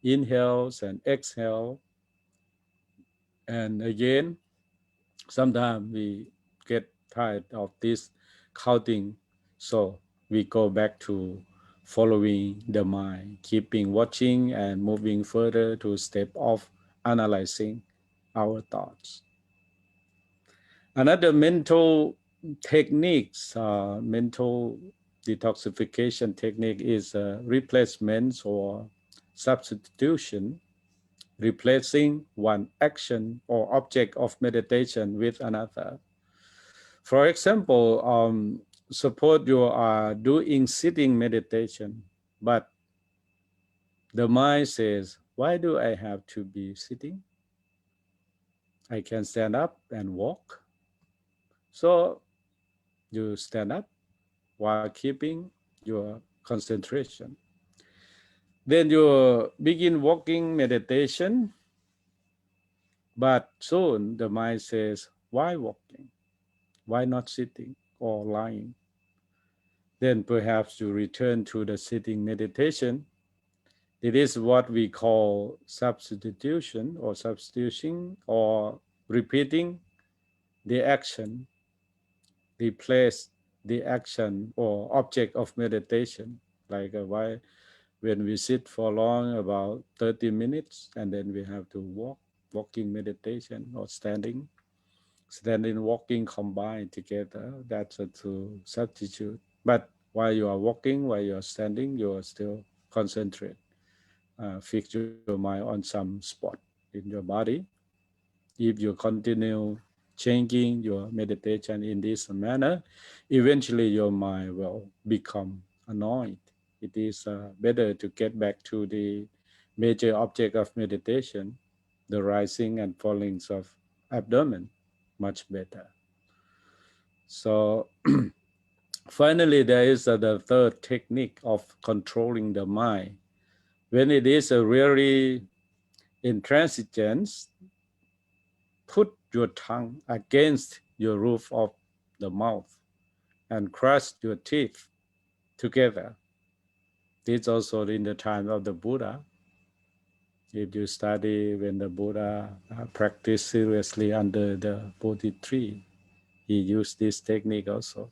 Inhales and exhale. And again, sometimes we get tired of this counting. So we go back to following the mind, keeping watching and moving further to step off analyzing our thoughts. Another mental techniques, mental detoxification technique is replacement or substitution. replacing one action or object of meditation with another. For example, suppose you are doing sitting meditation, but the mind says, why do I have to be sitting? I can stand up and walk. So you stand up while keeping your concentration. Then you begin walking meditation, but soon the mind says, why walking? Why not sitting or lying? Then perhaps you return to the sitting meditation. It is what we call substitution or substituting or repeating the action, replace the action or object of meditation. Like why when we sit for long, about 30 minutes, and then we have to walking meditation or standing walking combined together. That's to substitute. But while you are walking, while you are standing, you are still concentrate. Fix your mind on some spot in your body. If you continue changing your meditation in this manner, eventually your mind will become annoyed. It is better to get back to the major object of meditation, the rising and fallings of abdomen, much better. So finally, there is the third technique of controlling the mind. When it is really intransigent, put your tongue against your roof of the mouth and crush your teeth together. This also in the time of the Buddha. If you study when the Buddha practiced seriously under the Bodhi tree, he used this technique also.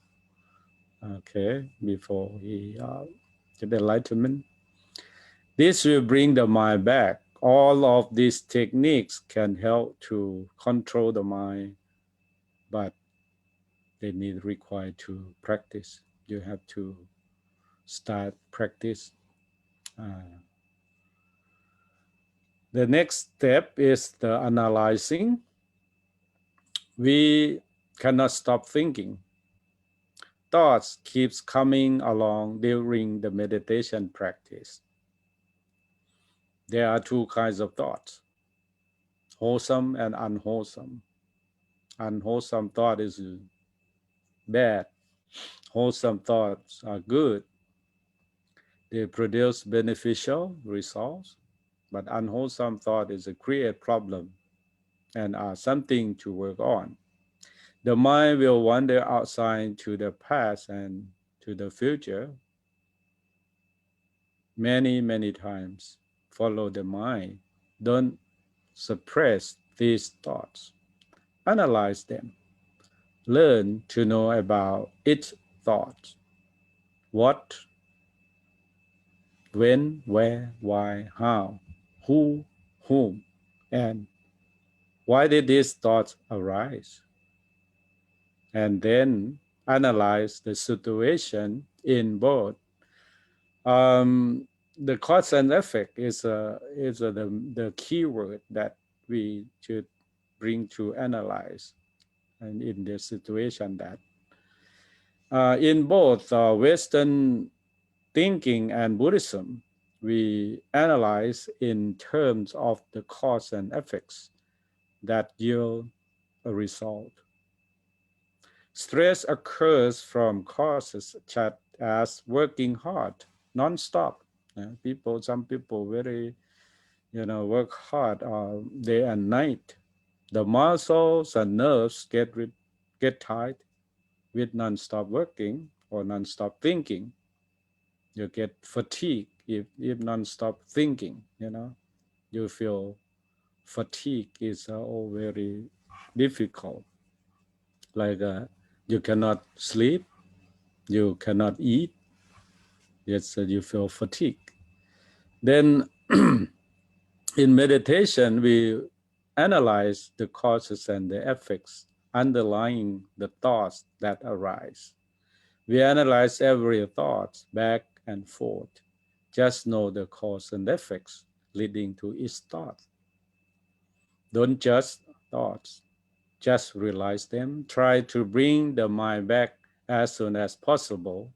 Okay, before he get enlightenment. This will bring the mind back. All of these techniques can help to control the mind, but they need required to practice. You have to start practice. The next step is the analyzing. We cannot stop thinking. Thoughts keeps coming along during the meditation practice. There are two kinds of thoughts, wholesome and unwholesome. Unwholesome thought is bad. Wholesome thoughts are good. They produce beneficial results, but unwholesome thought is a create problem and are something to work on. The mind will wander outside to the past and to the future many, many times. Follow the mind. Don't suppress these thoughts. Analyze them. Learn to know about each thought. What, when, where, why, how, who, whom, and why did these thoughts arise? And then analyze the situation in both. The cause and effect is the key word that we should bring to analyze, and in the situation that in both Western thinking and Buddhism, we analyze in terms of the cause and effects that yield a result. Stress occurs from causes such as working hard, non-stop. Some people very, work hard day and night. The muscles and nerves get tired with non-stop working or non-stop thinking. You get fatigue if non-stop thinking. You feel fatigue is all very difficult. Like you cannot sleep, you cannot eat. Yes, you feel fatigue. Then in meditation, we analyze the causes and the effects underlying the thoughts that arise. We analyze every thought back and forth. Just know the cause and effects leading to each thought. Don't just thoughts, just realize them. Try to bring the mind back as soon as possible.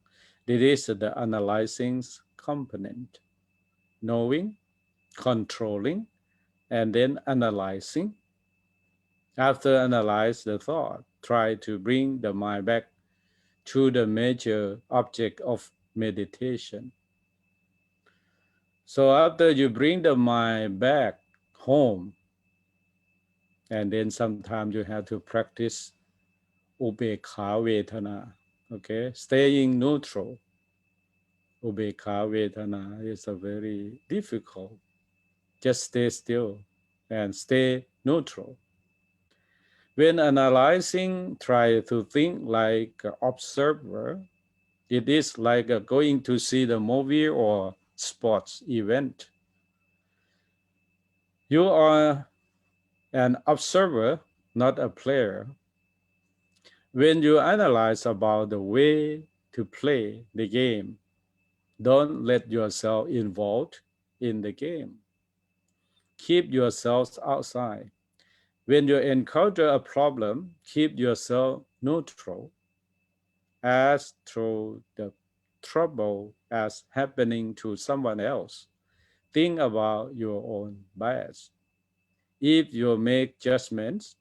This is the analyzing component. Knowing, controlling, and then analyzing. After analyze the thought, try to bring the mind back to the major object of meditation. So after you bring the mind back home, and then sometimes you have to practice ubekha vedana, okay? Staying neutral. Ubekha vedana is a very difficult. Just stay still and stay neutral. When analyzing, try to think like an observer. It is like going to see the movie or sports event. You are an observer, not a player. When you analyze about the way to play the game, don't let yourself involved in the game. Keep yourselves outside. When you encounter a problem, keep yourself neutral as through the trouble as happening to someone else. Think about your own bias. If you make judgments,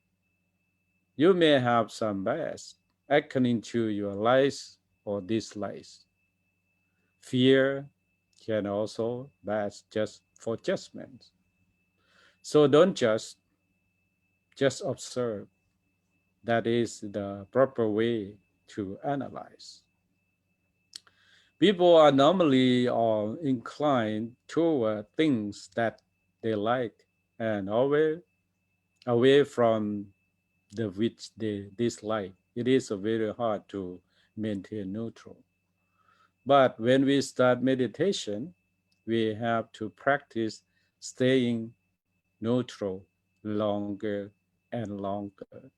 you may have some bias according to your likes or dislikes. Fear can also bias just for judgments. So don't just observe. That is the proper way to analyze. People are normally inclined toward things that they like and always away from the which they dislike. It is very hard to maintain neutral. But when we start meditation, we have to practice staying neutral longer and longer.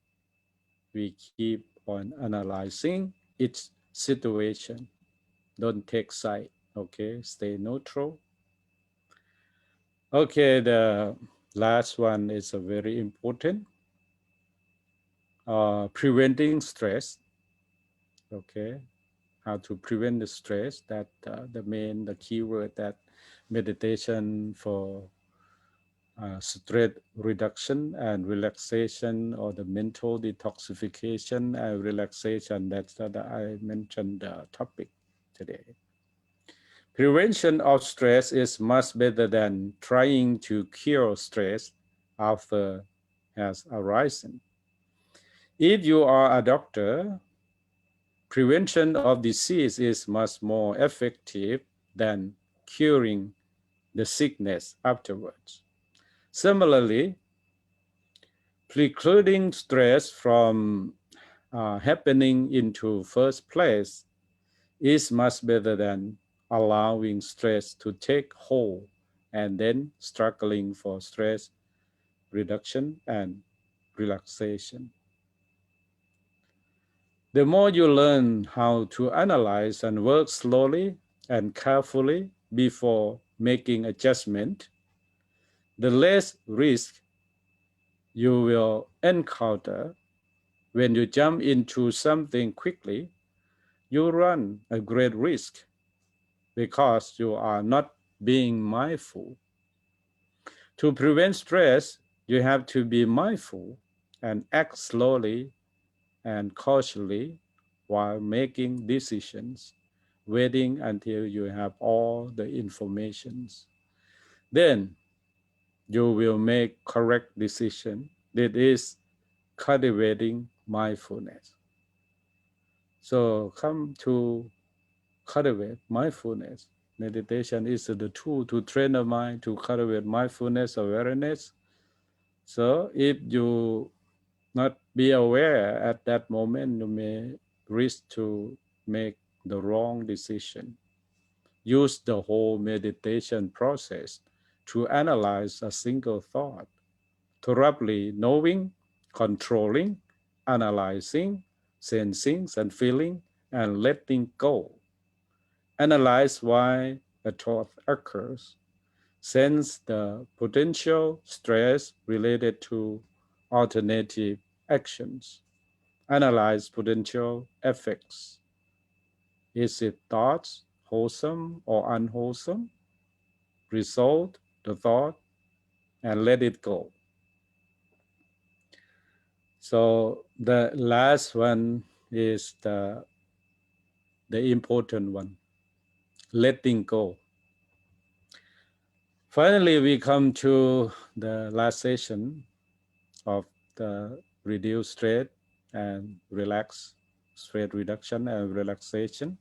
We keep on analyzing each situation. Don't take side, okay? Stay neutral. Okay, the last one is a very important. Preventing stress, okay? How to prevent the stress, that the keyword that meditation for stress reduction and relaxation, or the mental detoxification and relaxation. That's that I mentioned the topic today. Prevention of stress is much better than trying to cure stress after has arisen. If you are a doctor, prevention of disease is much more effective than curing the sickness afterwards. Similarly, precluding stress from happening into first place is much better than allowing stress to take hold and then struggling for stress reduction and relaxation. The more you learn how to analyze and work slowly and carefully before making adjustment, the less risk you will encounter. When you jump into something quickly, you run a great risk because you are not being mindful. To prevent stress, you have to be mindful and act slowly and cautiously while making decisions, waiting until you have all the informations. Then you will make correct decision. That is cultivating mindfulness. So come to cultivate mindfulness. Meditation is the tool to train the mind to cultivate mindfulness awareness. So if you not be aware at that moment, you may risk to make the wrong decision. Use the whole meditation process to analyze a single thought, thoroughly knowing, controlling, analyzing, sensing and feeling, and letting go. Analyze why a thought occurs. sense the potential stress related to alternative actions, analyze potential effects. Is it thoughts, wholesome or unwholesome? Resolve the thought and let it go. So the last one is the important one, letting go. Finally, we come to the last session of the reduce stress and relax, stress reduction and relaxation.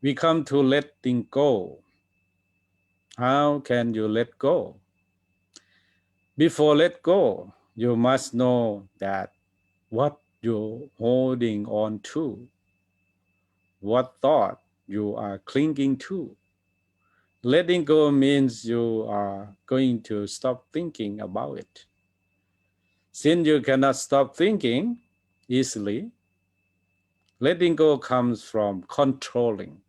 We come to letting go. How can you let go? Before let go, you must know that what you're holding on to, what thought you are clinging to. Letting go means you are going to stop thinking about it. Since you cannot stop thinking easily, letting go comes from controlling,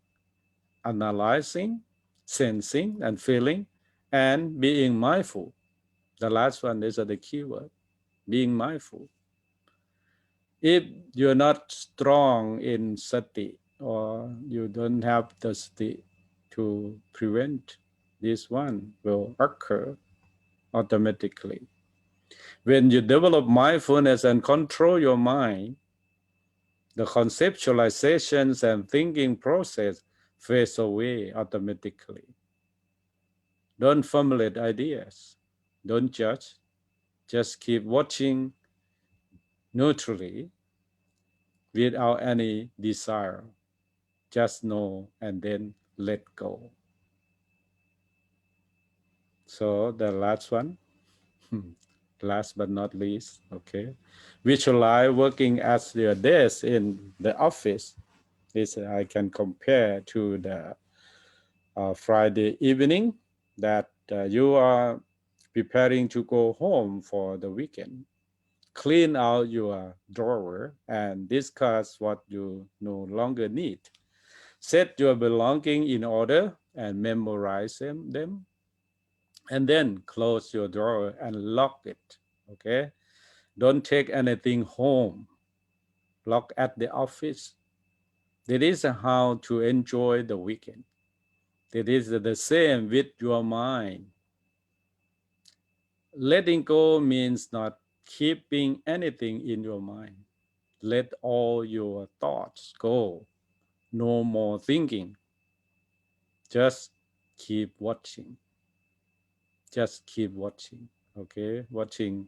analyzing, sensing, and feeling, and being mindful. The last one is the key word, being mindful. If you're not strong in sati, or you don't have the sati to prevent, this one will occur automatically. When you develop mindfulness and control your mind, the conceptualizations and thinking process fades away automatically. Don't formulate ideas. Don't judge. Just keep watching neutrally without any desire. Just know and then let go. So the last one, last but not least, okay. Visualize working at your desk in the office. This I can compare to the Friday evening that you are preparing to go home for the weekend. Clean out your drawer and discuss what you no longer need. Set your belongings in order and memorize them. And then close your drawer and lock it, okay? Don't take anything home. Lock at the office. That is how to enjoy the weekend. It is the same with your mind. Letting go means not keeping anything in your mind. Let all your thoughts go. No more thinking. Just keep watching. Just keep watching. Okay? Watching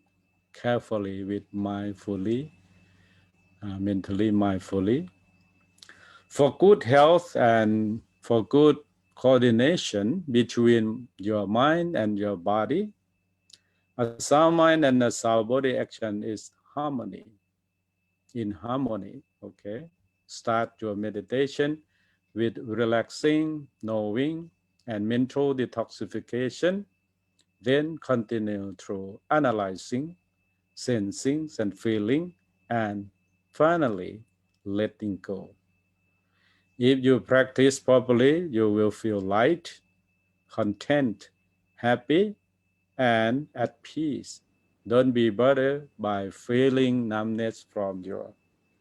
carefully with mindfully, mentally mindfully. For good health and for good coordination between your mind and your body, a sound mind and a sound body action is harmony, in harmony, okay? Start your meditation with relaxing, knowing, and mental detoxification, then continue through analyzing, sensing, and feeling, and finally, letting go. If you practice properly, you will feel light, content, happy, and at peace. Don't be bothered by feeling numbness from your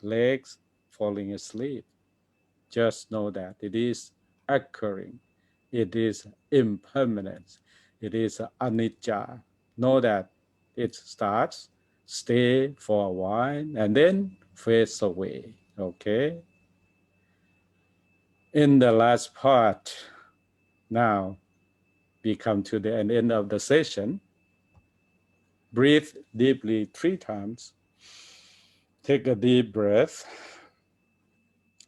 legs falling asleep. Just know that it is occurring. It is impermanent. It is anicca. Know that it starts, stay for a while, and then fades away. Okay? In the last part, now we come to the end of the session. Breathe deeply 3 times. Take a deep breath.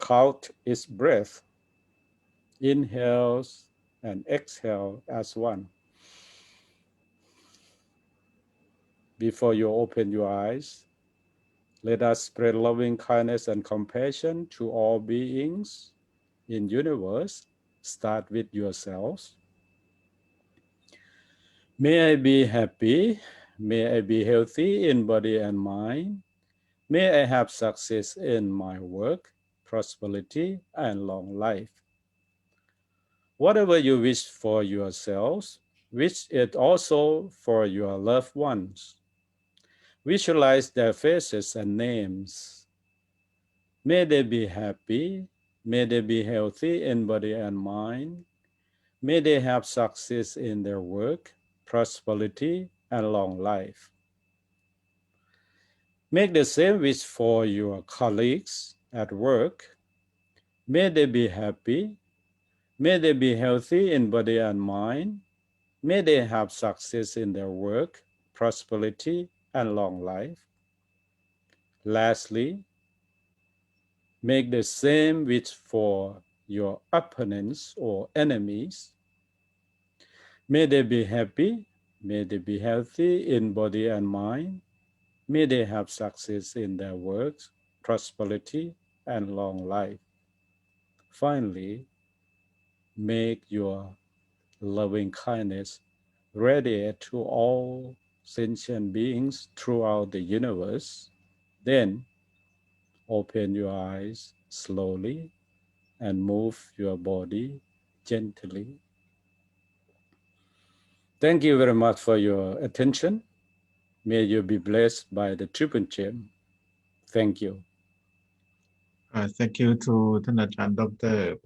Count its breath. Inhale and exhale as one. Before you open your eyes, let us spread loving kindness and compassion to all beings in universe. Start with yourselves. May I be happy. May I be healthy in body and mind. May I have success in my work, prosperity, and long life. Whatever you wish for yourselves, wish it also for your loved ones. Visualize their faces and names. May they be happy. May they be healthy in body and mind. May they have success in their work, prosperity, and long life. Make the same wish for your colleagues at work. May they be happy. May they be healthy in body and mind. May they have success in their work, prosperity, and long life. Lastly, make the same wish for your opponents or enemies. May they be happy. May they be healthy in body and mind. May they have success in their works, prosperity, and long life. Finally, make your loving kindness radiate to all sentient beings throughout the universe. Then open your eyes slowly and move your body gently. Thank you very much for your attention. May you be blessed by the Triple Gem. Thank you. Thank you to Thanachan Dr.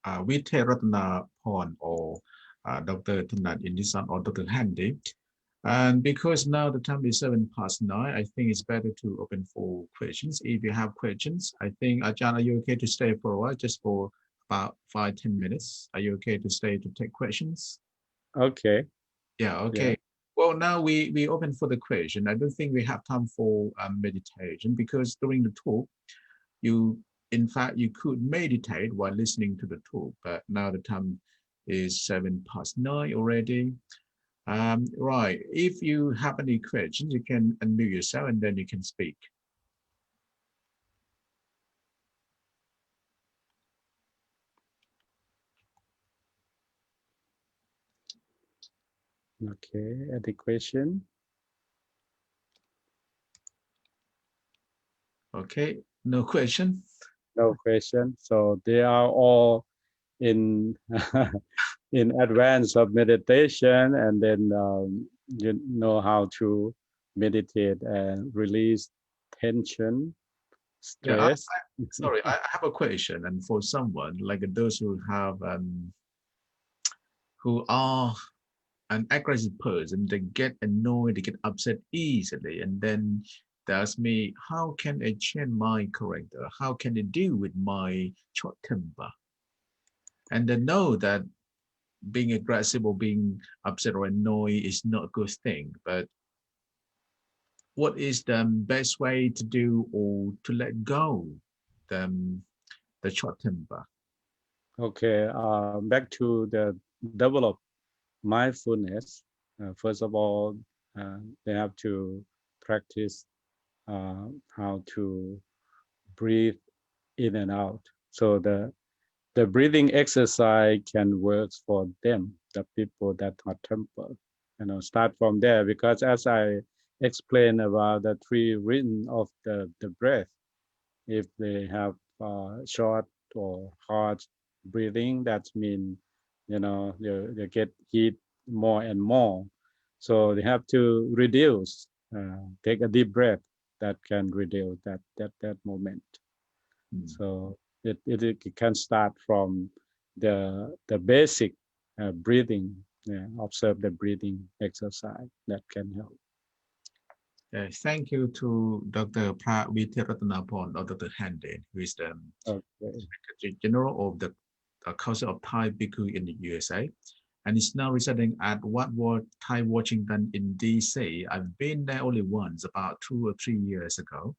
Viteratana or Dr. Thanat Inthisan or Dr. Handy. And because now the time is 9:07, I think it's better to open for questions. If you have questions, I think Ajahn, are you okay to stay for a while, just for about 5-10 minutes? Are you okay to stay to take questions? Okay. Yeah, okay. Yeah. Well, now we open for the question. I don't think we have time for meditation because during the talk, in fact, you could meditate while listening to the talk, but now the time is 9:07 already. Right. If you have any questions, you can unmute yourself and then you can speak. Okay. Any question? Okay. No question. No question. So they are all in in advance of meditation, and then you know how to meditate and release tension, Yeah. stress. Sorry, I have a question, and for someone like those who are an aggressive person, they get annoyed, they get upset easily, and then they ask me, how can I change my character? How can I deal with my short temper? And they know that being aggressive or being upset or annoyed is not a good thing. But what is the best way to do or to let go the short temper? Okay. Back to the develop mindfulness. First of all, they have to practice how to breathe in and out. So the breathing exercise can work for them, the people that are tempered. Start from there, because as I explained about the three rhythm of the breath, if they have short or hard breathing, that means they get heat more and more. So they have to reduce, take a deep breath that can reduce that moment. So it can start from the basic breathing. Observe the breathing exercise that can help. Thank you to Dr. Viteratanaporn or Dr. Handy, who is the Secretary General of the Council of Thai Bhikkhu in the USA, and is now residing at Wat Ward Thai Washington in DC. I've been there only once, about 2 or 3 years ago.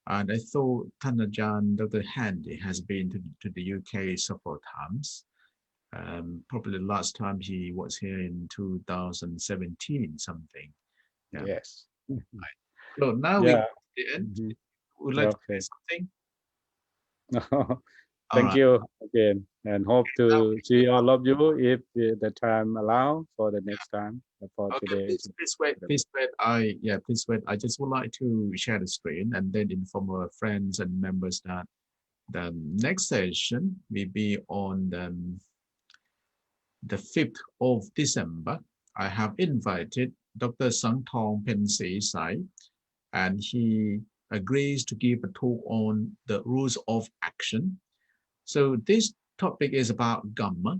And I thought Thanajan, Dr. Handy, has been to the UK several times. Probably the last time he was here in 2017 something. Yeah. Yes. Right. So now we at the end. Would like to say something? Thank you again, and hope to see all of you if the time allow for the next time. For today. Please wait. Please wait. I just would like to share the screen and then inform our friends and members that the next session will be on the 5th of December, I have invited Dr. Sangthong Pensisai, and he agrees to give a talk on the rules of action. So this topic is about Dhamma.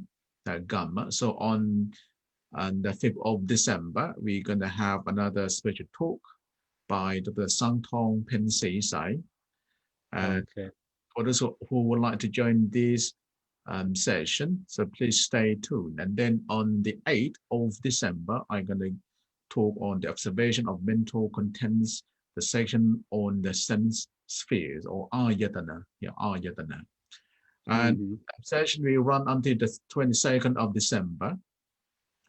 Dhamma. So on the 5th of December, we're going to have another special talk by Dr. Sangthong Pensisai. And Okay. for those who would like to join this session, so please stay tuned. And then on the 8th of December, I'm going to talk on the observation of mental contents, the section on the sense spheres or ayatana. Yeah, ayatana. And Mm-hmm. that session will run until the 22nd of December.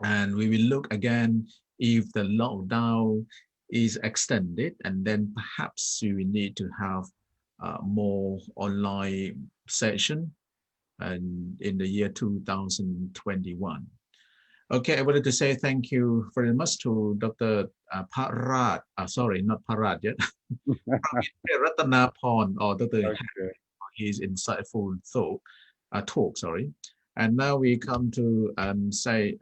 And we will look again if the lockdown is extended, and then perhaps we will need to have more online session and in the year 2021. Okay, I wanted to say thank you very much to Dr. Parat, sorry, not Parat yet, Ratanaporn or Dr. Okay. His insightful talk, sorry. And now we come to say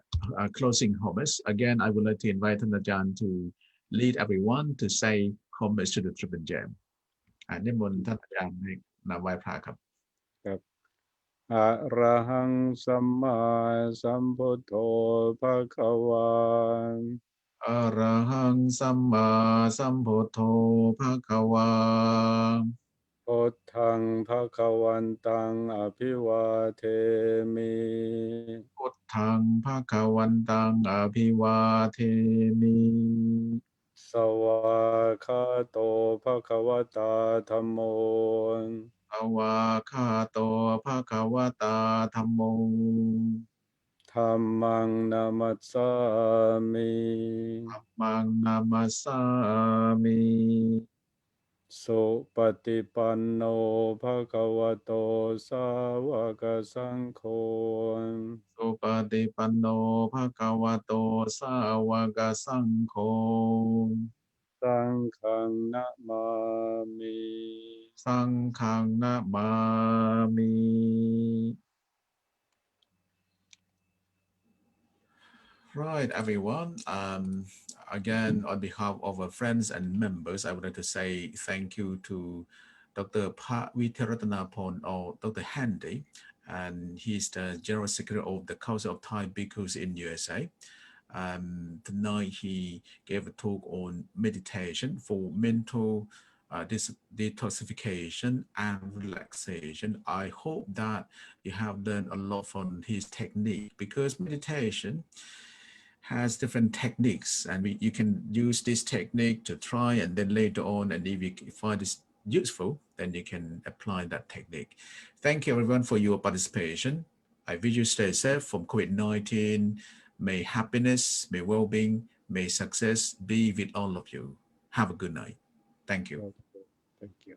closing homage. Again, I would like to invite Thanajan to lead everyone to say homage to the Triple Gem. นิมนต์ท่านอาจารย์ให้นำไหว้พระครับ ครับอะระหังสัมมาสัมพุทโธภะคะวาอะระหังสัมมาสัมพุทโธภะคะวาพุทธังภะคะวันตังอภิวาเทมิ พุทธังภะคะวันตังอภิวาเทมิ สวากขาโตภะคะวตาธัมโม สวากขาโตภะคะวตาธัมโม ธัมมังนามัสสามิ ธัมมังนามัสสามิ สุปฏิปันโนภะคะวะโตสาวกสังโฆ สุปฏิปันโนภะคะวะโตสาวกสังโฆ สังฆังนะมามิ สังฆังนะมามิ Right, everyone. Again, on behalf of our friends and members, I would like to say thank you to Dr. Pa Vithiratanapon or Dr. Handy, and he's the General Secretary of the Council of Thai Bhikkhus in USA. Tonight he gave a talk on meditation for mental detoxification and relaxation. I hope that you have learned a lot from his technique, because meditation has different techniques, and you can use this technique to try, and then later on, and if you find this useful, then you can apply that technique. Thank you everyone for your participation. I wish you stay safe from COVID-19. May happiness, may well-being, may success be with all of you. Have a good night. Thank you. Thank you